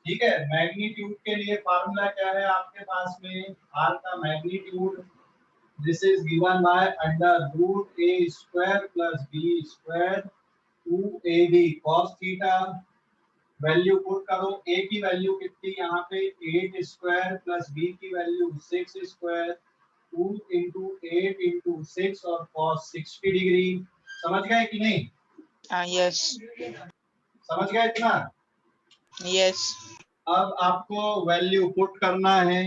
ठीक है, मैग्नीट्यूड के लिए फार्मूला क्या है आपके पास में? आर का magnitude this is given by under root A square plus B square 2ab cos theta. Value put करो, a की वैल्यू कितनी यहाँ पे 8 स्क्वायर प्लस b की वैल्यू 6 स्क्वायर 2 into 8 into 6 और cos 60 डिग्री। समझ गए कि नहीं? यस समझ गए इतना? यस। अब आपको वैल्यू पुट करना है,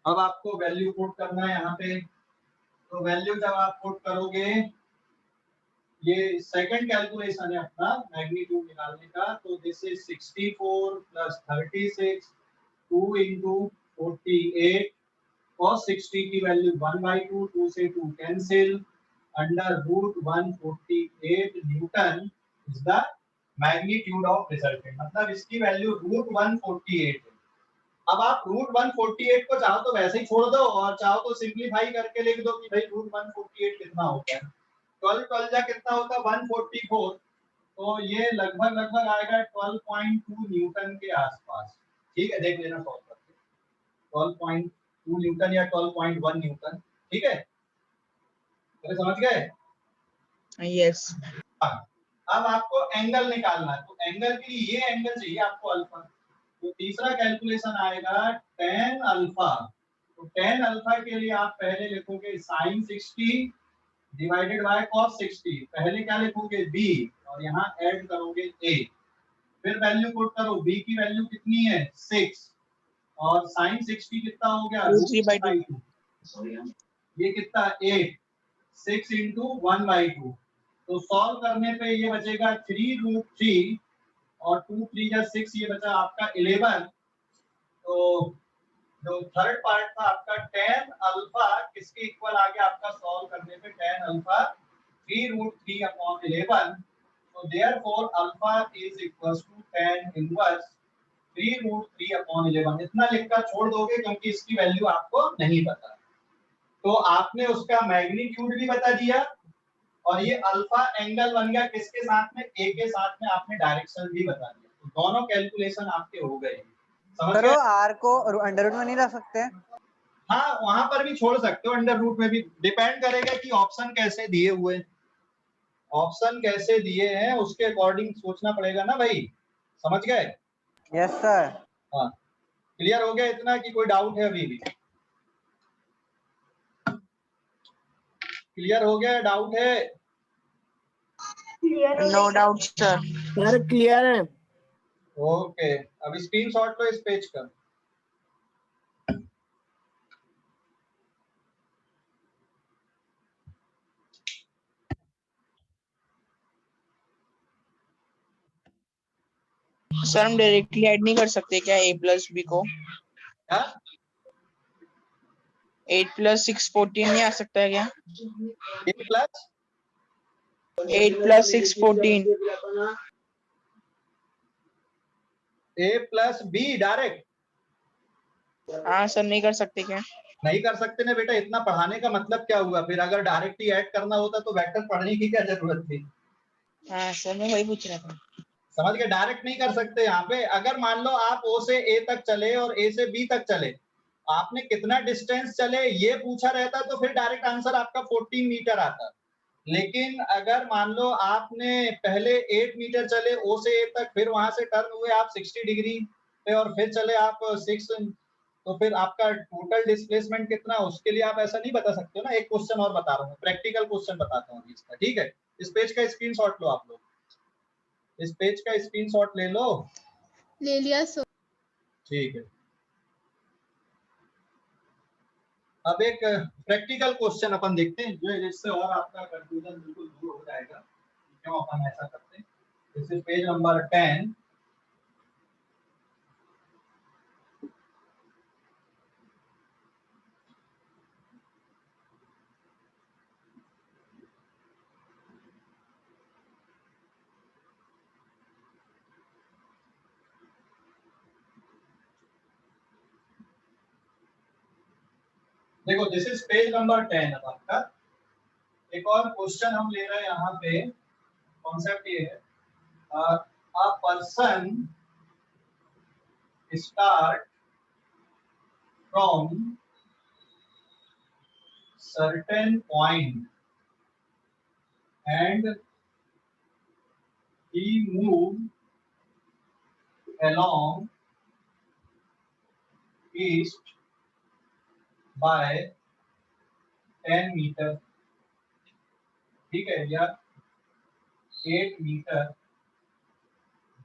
अब आपको वैल्यू पुट करना है यहाँ पे। तो वैल्यू जब आप पुट करोगे, ये सेकंड कैलकुलेशन है अपना मैग्नीट्यूड निकालने का। तो this is 64 plus 36 2 into 48 cos 60 की वैल्यू 1/2, 2 से 2 cancel, under root 148 newton is the magnitude of resultant. मतलब इसकी वैल्यू रूट 148 है। अब आप रूट 148 को चाहो तो वैसे ही छोड़ दो और चाहो तो सिंपलीफाई करके लिख दो कि भाई रूट 148 कितना होता है। 12 जा कितना होता है 144, तो ये लगभग आएगा 12.2 न्यूटन के आसपास। ठीक है, देख लेना सॉल्व करके 12.2 न्यूटन या 12.1 न्यूटन। ठीक है, तो समझ गए? यस। अब आपको एंगल निकालना है, तो एंगल के लिए ये एंगल चाहिए आपको अल्फा। तो तीसरा कैलकुलेशन आएगा tan अल्फा। तो tan अल्फा के लिए आप पहले लिखोगे sin 60 डिवाइडेड बाय cos 60। पहले क्या लिखोगे b और यहाँ ऐड करोगे a, फिर वैल्यू पुट करो। b की वैल्यू कितनी है 6 और sin 60 कितना हो गया 3/2। ये कितना 8, 6 into 1/2। तो सॉल्व करने पे ये बचेगा 3√3 और 2 3 या 6, ये बचा आपका 11। तो जो थर्ड पार्ट था आपका tan अल्फा किसके इक्वल आ गया आपका सॉल्व करने पे? tan alpha 3√3/11। तो therefore alpha is equals to tan inverse 3√3/11। इतना लिखकर छोड़ दोगे क्योंकि इसकी वैल्यू आपको नहीं पता। तो आपने उसका मैग्नीट्यूड भी बता दिया और ये अल्फा एंगल बन गया किसके साथ में? ए के साथ में। आपने डायरेक्शन भी बता दिया, तो दोनों कैलकुलेशन आपके हो गए। समझ सर वो गए? आर को अंडर रूट में नहीं रख सकते? हाँ, वहां पर भी छोड़ सकते हो, अंडर रूट में भी। डिपेंड करेगा कि ऑप्शन कैसे दिए हुए, ऑप्शन कैसे दिए हैं उसके अकॉर्डिंग सोचना पड़ेगा ना भाई। समझ गए? Yes sir. हाँ, क्लियर हो गया इतना कि कोई डाउट है अभी भी? क्लियर हो गया, डाउट है? Clear no doubt sir. Sir clear है। ओके, अब स्क्रीनशॉट लो इस पेज का। सर हम डायरेक्टली ऐड नहीं कर सकते क्या a प्लस b को? क्या 8 + 6 14 नहीं आ सकता है क्या? 8 प्लस 8 + 6 14। ए प्लस बी डायरेक्ट हाँ सर, नहीं कर सकते क्या? नहीं कर सकते ना बेटा। इतना पढ़ाने का मतलब क्या हुआ फिर? अगर डायरेक्ट ही ऐड करना होता तो वेक्टर पढ़ने की क्या जरूरत थी? हाँ सर, मैं वही पूछ रहा था। समझ गए? डायरेक्ट नहीं कर सकते यहाँ पे। अगर मान लो आप ओ से ए तक चले और ए से बी तक चले, आपने कितना डिस्टेंस चले ये पूछा रहता तो फिर डायरेक्ट आंसर आपका 14 मीटर आता। लेकिन अगर मान लो आपने पहले 8 मीटर चले ओ से ए तक, फिर वहां से टर्न हुए आप 60 डिग्री, पे और फिर चले आप 6, तो फिर आपका टोटल डिस्प्लेसमेंट कितना है उसके लिए आप ऐसा नहीं बता सकते हो ना। एक क्वेश्चन और बता रहा हूँ, प्रैक्टिकल क्वेश्चन बताता हूँ इसका, ठीक है। इस पेज का स्क्रीनशॉट लो आप लोग, इस पेज का स्क्रीनशॉट ले लो, ले लिया सर। ठीक है। अब एक प्रैक्टिकल क्वेश्चन अपन देखते हैं जो जिससे और आपका कंफ्यूजन बिल्कुल दूर हो जाएगा क्यों अपन ऐसा करते हैं। This is page number 10। देखो दिस इज पेज नंबर 10 अब आपका। एक और क्वेश्चन हम ले रहे हैं यहाँ पे। कॉन्सेप्ट ये है, अ person start from certain point and he moved along east by 10 meter, ठीक है, या 8 meter,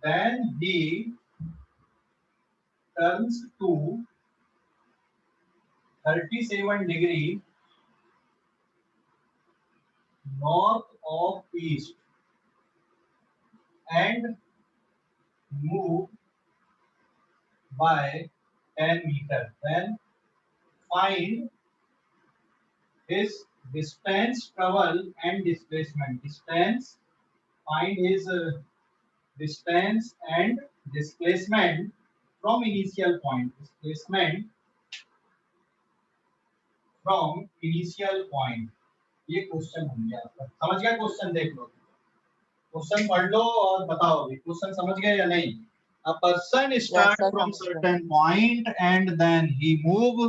then he turns to 37 degree north of east and move by 10 meter, then find his distance travel and displacement. Find his distance and displacement from initial point. Displacement from initial point. ये क्वेश्चन हो गया आपका। समझ गया क्वेश्चन? देख लो, क्वेश्चन पढ़ लो और बताओ अभी क्वेश्चन समझ गए या नहीं। A person start sir, from समझ गया। certain point and then he move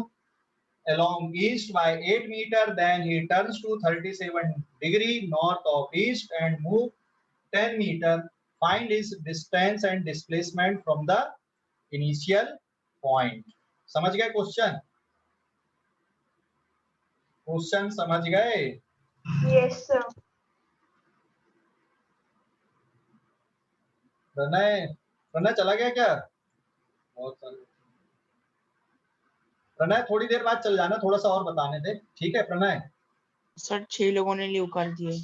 along east by 8 meter, then he turns to 37 degree north of east and move 10 meter. Find his distance and displacement from the initial point. समझ गए क्वेश्चन? क्वेश्चन समझ गए? Yes, sir. प्रणय चला गया क्या? बहुत सारे। प्रणय थोड़ी देर बाद चल जाना, थोड़ा सा और बताने दे, ठीक है प्रणय? सर 6 लोगों ने लीव कर दिए।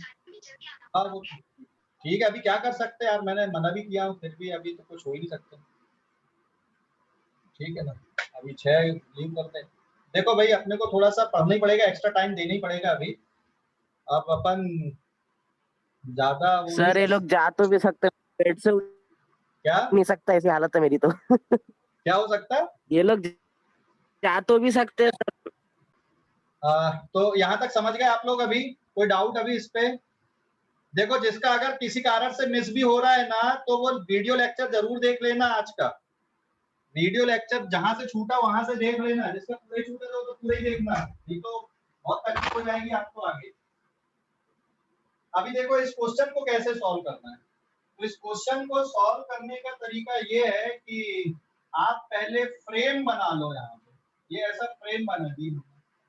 हाँ वो ठीक है, अभी क्या कर सकते हैं यार, मैंने मना भी किया हूँ फिर भी अभी तो कुछ हो ही नहीं सकते, ठीक है ना। अभी 6 लीव करते हैं। देखो भाई अपने को थोड़ा सा पढ़ना ही पड़ेगा, एक्स्ट्रा टाइम देना ही पड़ेगा अभी। अब अपन ज्यादा वो सर ये लोग जा तो भी सकते, बेड से उठ क्या नहीं सकता, ऐसी हालत है मेरी तो। क्या हो सकता है? ये लोग जा तो भी सकते हैं सर। तो यहाँ तक समझ गए आप लोग? अभी कोई डाउट अभी इस पे? देखो जिसका अगर किसी कारण से मिस भी हो रहा है ना तो वो वीडियो लेक्चर जरूर देख लेना। आज का वीडियो लेक्चर जहां से छूटा वहां से देख लेना, जिसका पूरा ही छूटा तो पूरा ही देखना, नहीं तो बहुत तकलीफ हो जाएगी आपको आगे। अभी देखो इस क्वेश्चन को कैसे सॉल्व करना है। तो इस क्वेश्चन को सॉल्व करने का तरीका ये है कि आप पहले फ्रेम बना लो। यहाँ पे ये ऐसा फ्रेम बना दी,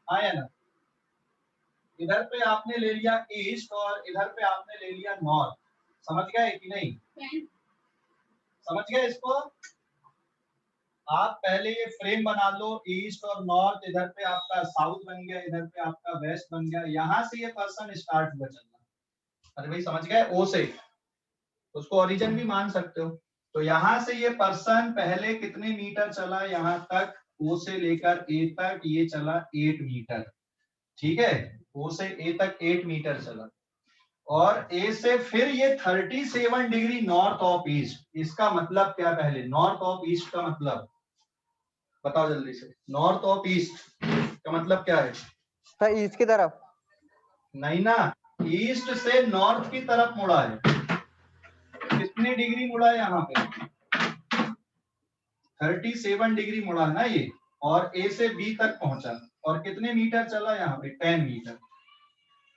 आया ना? इधर पे आपने ले लिया ईस्ट और इधर पे आपने ले लिया नॉर्थ। समझ गए कि नहीं? समझ गए इसको? आप पहले ये फ्रेम बना लो, ईस्ट और नॉर्थ, इधर पे आपका साउथ बन गया, इधर पे आपका वेस्ट बन गया। यहाँ से ये पर्सन स्टार्ट हुआ चलना। अरे भाई समझ गए? ओ से उसको ओरिजिन भी मान सकते हो। तो यहाँ से ये पर्सन पहले कितने मीटर चला यहाँ तक, ओ से लेकर ए तक ये चला 8 मीटर, ठीक है। ओ से ए तक 8 मीटर चला और ए से फिर ये 37 डिग्री नॉर्थ ऑफ ईस्ट। इसका मतलब क्या? पहले नॉर्थ ऑफ ईस्ट का मतलब बताओ जल्दी से। नॉर्थ ऑफ ईस्ट का मतलब क्या है? सर ईस्ट की तरफ। नहीं ना, ईस्ट से नॉर्थ की तरफ मुड़ा है। कितने डिग्री मुड़ा है यहाँ पे? 37 डिग्री मुड़ा है ना ये, और ए से बी तक पहुंचा और कितने मीटर चला यहाँ पे? 10 मीटर।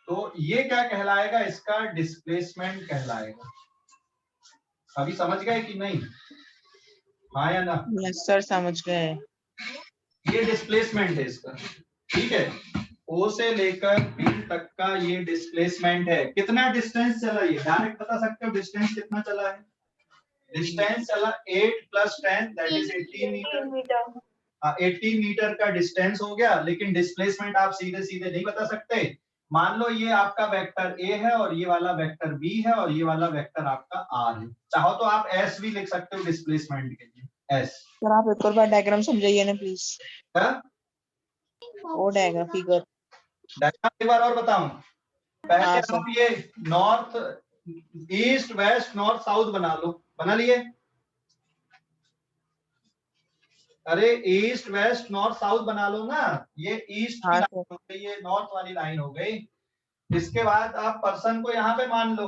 तो ये क्या कहलाएगा? इसका डिस्प्लेसमेंट कहलाएगा। अभी समझ गए कि नहीं? हाँ या ना? यस सर समझ गए। ये डिस्प्लेसमेंट है इसका, ठीक है। O से लेकर B तक का ये डिस्प्लेसमेंट है। कितना डिस्टेंस चला, ये डायरेक्ट बता सकते हो डिस्टेंस कितना चला है? डिस्टेंस चला 8 + 10 that is 18 meter. 18 meter. 18 meter का डिस्टेंस हो गया, लेकिन डिस्प्लेसमेंट आप सीधे सीधे नहीं बता सकते। मान लो ये आपका वेक्टर A है और ये वाला वेक्टर B है और ये वाला वेक्टर आपका R है। चाहो तो आप S भी लिख सकते हो डिस्प्लेसमेंट के लिए, S। सर आप एक और बार डायग्राम समझाइए ना प्लीज। क्या वो डायग्राम फिगर। डायग्राम एक बार और बताऊं? पहले हाँ सर। हम ये north east west north south बना लो। बना लिए? अरे ईस्ट वेस्ट नॉर्थ साउथ बना लो ना। ये ईस्ट की हाँ लाइन सर। हो गई, ये नॉर्थ वाली लाइन हो गई। इसके बाद आप पर्सन को यहाँ पे मान लो।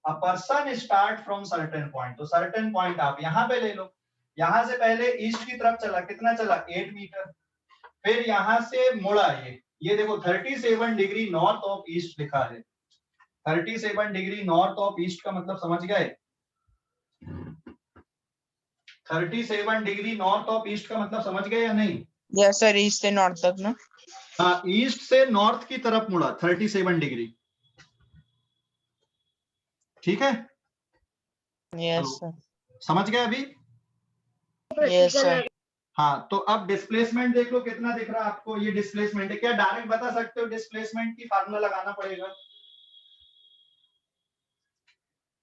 A person start from certain point, तो सर्टेन पॉइंट आप यहाँ पे ले लो। यहाँ से पहले ईस्ट की तरफ चला, कितना चला? 8 मीटर। फिर यहाँ से मुड़ा, ये देखो 37 डिग्री नॉर्थ ऑफ ईस्ट लिखा है। 37 डिग्री नॉर्थ ऑफ ईस्ट का मतलब समझ गए? 37 डिग्री नॉर्थ ऑफ ईस्ट का मतलब समझ गए या नहीं? यस सर, ईस्ट से नॉर्थ तक ना। हाँ, ईस्ट से नॉर्थ की तरफ मुड़ा 37 डिग्री, ठीक है। Yes sir. समझ गए अभी? Yes sir. हाँ, तो अब डिस्प्लेसमेंट देख लो कितना दिख रहा है आपको। ये डिस्प्लेसमेंट है। क्या डायरेक्ट बता सकते हो डिस्प्लेसमेंट की? फार्मूला लगाना पड़ेगा।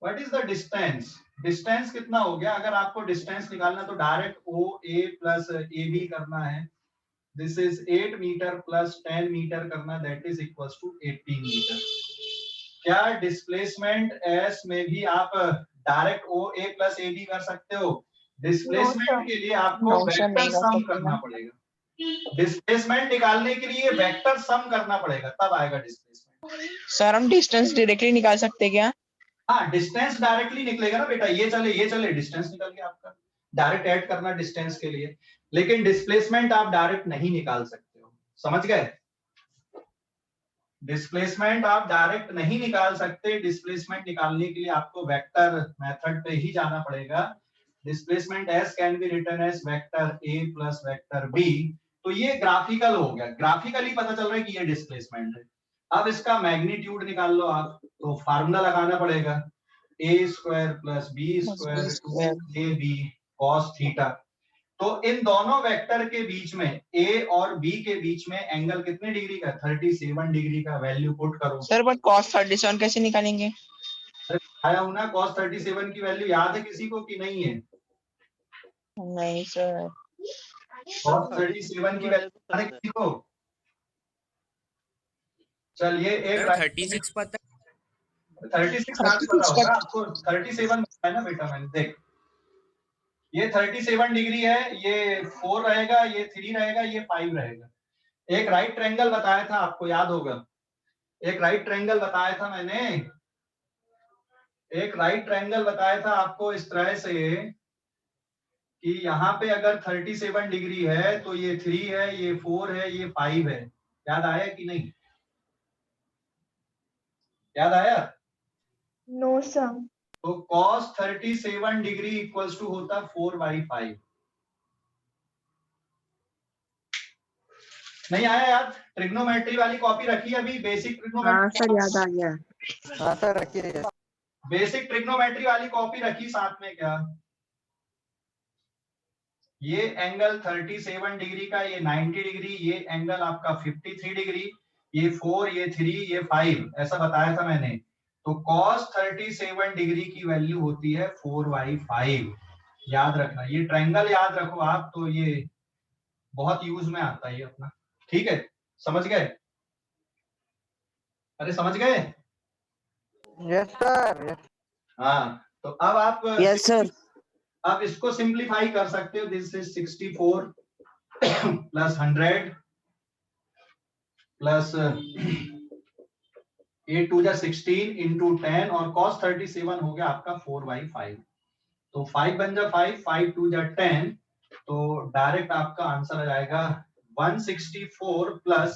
What is the distance? Distance कितना हो गया? अगर आपको डिस्टेंस निकालना तो डायरेक्ट OA + AB करना है। दिस इज 8 मीटर + 10 मीटर करना, that is equals to 18 metre. क्या डिस्प्लेसमेंट S में भी आप डायरेक्ट OA + AB कर सकते हो? डिस्प्लेसमेंट के लिए आपको No, sir, वेक्टर नहीं कर सम सकते करना ना। पड़ेगा। डिस्प्लेसमेंट निकालने के लिए वेक्टर सम करना पड़ेगा, तब आएगा डिस्प्लेसमेंट। सर हम डिस्टेंस डायरेक्टली निकाल सकते हैं क्या? हाँ, डिस्टेंस डायरेक्टली निकलेगा ना बेटा। ये चले डिस्टेंस निकल गया आपका। डायरेक्ट ऐड करना डिस्टेंस के लिए, लेकिन डिस्प्लेसमेंट आप डायरेक्ट नहीं निकाल सकते हो। समझ गए? डिस्प्लेसमेंट आप डायरेक्ट नहीं निकाल सकते। डिस्प्लेसमेंट निकालने के लिए आपको वेक्टर मेथड पे ही जाना पड़ेगा। Displacement S can be written as vector A + vector B। तो ये ग्राफिकल हो गया, ग्राफिकली पता चल रहा है कि ये डिस्प्लेसमेंट है। अब इसका मैग्नीट्यूड निकाल लो आप, तो फार्मूला लगाना पड़ेगा A² + B² 2AB cos theta. तो इन दोनों वेक्टर के बीच में A और B के बीच में एंगल कितने डिग्री का? 37 डिग्री का। वैल्यू पुट करो। सर बट cos 37 कैसे निकालेंगे? आया हूं ना, cos 37 की वैल्यू याद है किसी को कि नहीं है? नहीं सर। cos 37 की वैल्यू याद है किसी को? चलिए एक 36 पता 36 याद पता होगा आपको। 37 है ना बेटा, मैंने देख, ये 37 डिग्री है, ये 4 रहेगा, ये 3 रहेगा, ये 5 रहेगा। एक राइट ट्रायंगल बताया था आपको, याद होगा। एक राइट ट्रायंगल बताया था मैंने, एक राइट ट्रायंगल बताया था आपको इस तरह से कि यहाँ पे अगर 37 डिग्री है तो ये 3 है, ये 4 है, ये 5 है। याद आया कि नहीं? याद आया? No sir. तो cos 37 डिग्री इक्वल्स टू होता 4/5। नहीं आया याद? ट्रिग्नोमेट्री वाली कॉपी रखी अभी? Basic trigonometry. सर याद आ गया। हाँ सर रखिए। बेसिक ट्रिग्नोमेट्री वाली कॉपी रखी साथ में क्या? ये एंगल 37 डिग्री का, ये 90 डिग्री, ये एंगल आपका 53 डिग्री, ये 4, ये 3, ये 5, ऐसा बताया था मैंने। तो cos 37 डिग्री की वैल्यू होती है 4/5। याद रखना, ये ट्रायंगल याद रखो आप, तो ये बहुत यूज में आता है ये अपना। ठीक है, समझ गए? अरे समझ गए? Yes sir. हाँ, तो अब आप यस सर। अब इसको सिंप्लीफाई कर सकते हो। दिस इज 64 + 100 प्लस 8 2 जा 16 × 10 और cos 37 हो गया आपका 4/5। तो 5 बन जा 5, 5 2 जा 10, तो डायरेक्ट आपका आंसर आ जाएगा 164 प्लस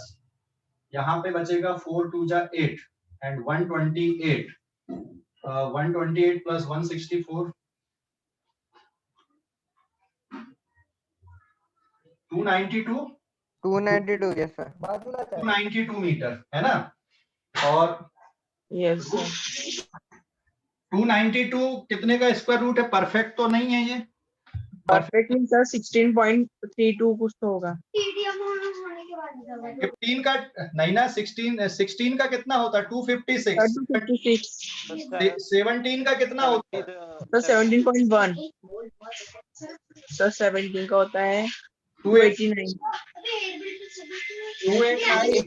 यहाँ पे बचेगा 4 2 जा 8 एंड 128। 128 + 164 292 292 यस सर 292 मीटर है ना। और यस सर। 292 कितने का स्क्वायर रूट है? परफेक्ट तो नहीं है ये। परफेक्ट मीन सर 16.32 कुछ तो होगा। 15 का नहीं ना, 16 का कितना होता है? 256। 256 17 का कितना होता है? सर 17.1 सर 17 का होता है 289 289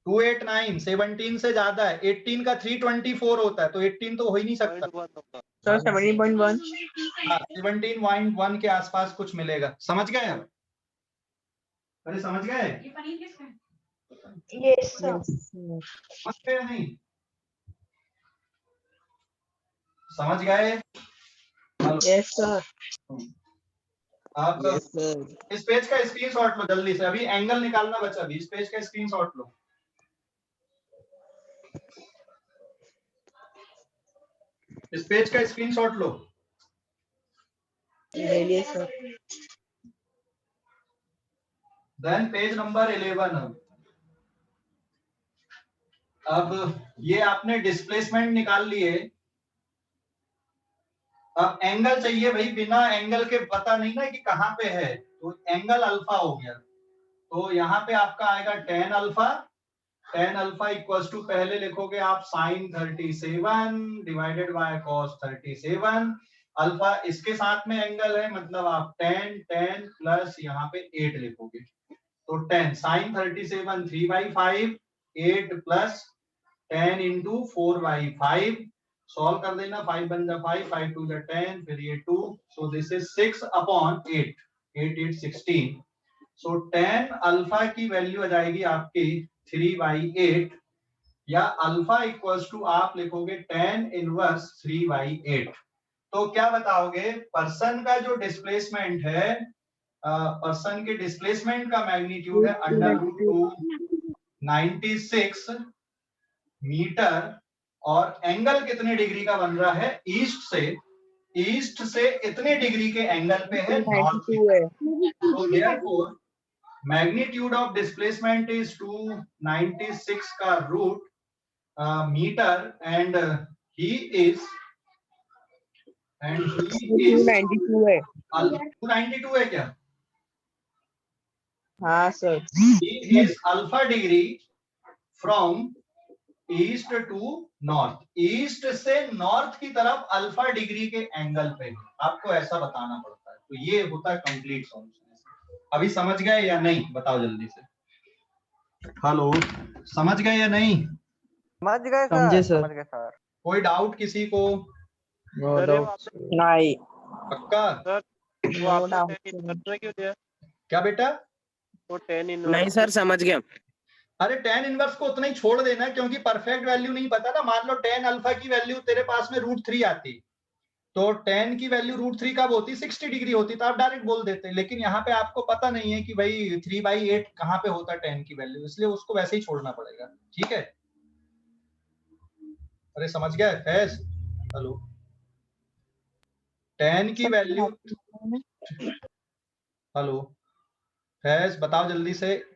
289 17 से ज्यादा है। 18 का 324 होता है, तो 18 तो हो ही नहीं सकता। सर 17.1 हाँ 17.1 के आसपास कुछ मिलेगा। समझ गए अब? अरे समझ गए? Yes, sir. समझ गए या नहीं? समझ गए? Yes sir. आप इस पेज का स्क्रीनशॉट लो जल्दी से, अभी एंगल निकालना बचा। अभी इस पेज का स्क्रीनशॉट लो। इस पेज का स्क्रीनशॉट लो। ले लिए सर। Then page number 11। अब ये आपने डिस्प्लेसमेंट निकाल लिए। अब एंगल चाहिए भाई, बिना एंगल के पता नहीं ना कि कहां पे है, तो एंगल अल्फा हो गया। तो यहाँ पे आपका आएगा tan alpha. tan alpha equals to पहले लिखोगे आप sin 37 divided by cos 37। Alpha इसके साथ में एंगल है, मतलब आप tan प्लस यहाँ पे 8 लिखोगे। तो 10 sin 37 3/5 8 प्लस 10 इंटू 4/5 सॉल्व कर देना। 5 बन जा 5 5 2 जा 10 फिर ये 2, सो this is 6/8 8 8 16। So tan alpha की वैल्यू आ जाएगी आपकी 3/8, या अल्फा इक्वल्स टू आप लिखोगे tan इनवर्स 3/8। तो क्या बताओगे? पर्सन का जो डिस्प्लेसमेंट है, पर्सन के डिस्प्लेसमेंट का मैग्नीट्यूड है √296 मीटर। और एंगल कितने डिग्री का बन रहा है? ईस्ट से इतने डिग्री के एंगल पे है नॉर्थ की। 92 है। तो therefore magnitude of displacement is 296 का root metre and he is 292 है। 292 है क्या? हाँ sir. He is alpha degree from east to north. East से नॉर्थ की तरफ अल्फा डिग्री के एंगल पे आपको ऐसा बताना पड़ता है। तो ये होता है कंप्लीट सॉल्यूशन। अभी समझ गए या नहीं? बताओ जल्दी से। हेलो, समझ गए या नहीं? समझ गए समझे सर सर। समझ गए सर। कोई डाउट किसी को? No doubt. नहीं। पक्का? No doubt. क्या बेटा? नहीं सर समझ गया। अरे tan इनवर्स को उतना ही छोड़ देना, क्योंकि परफेक्ट वैल्यू नहीं पता ना। मान लो tan अल्फा की वैल्यू तेरे पास में √3 आती, तो tan की वैल्यू √3 कब होती? 60 डिग्री होती, तो आप डायरेक्ट बोल देते। लेकिन यहाँ पे आपको पता नहीं है कि भाई 3/8 कहाँ पे होता है tan की वैल्यू, इसलिए उसको वैसे ही छोड़ना पड़ेगा। ठीक है? अरे समझ गया फैज? हेलो, tan की वैल्यू, हेलो फैज बताओ जल्दी से,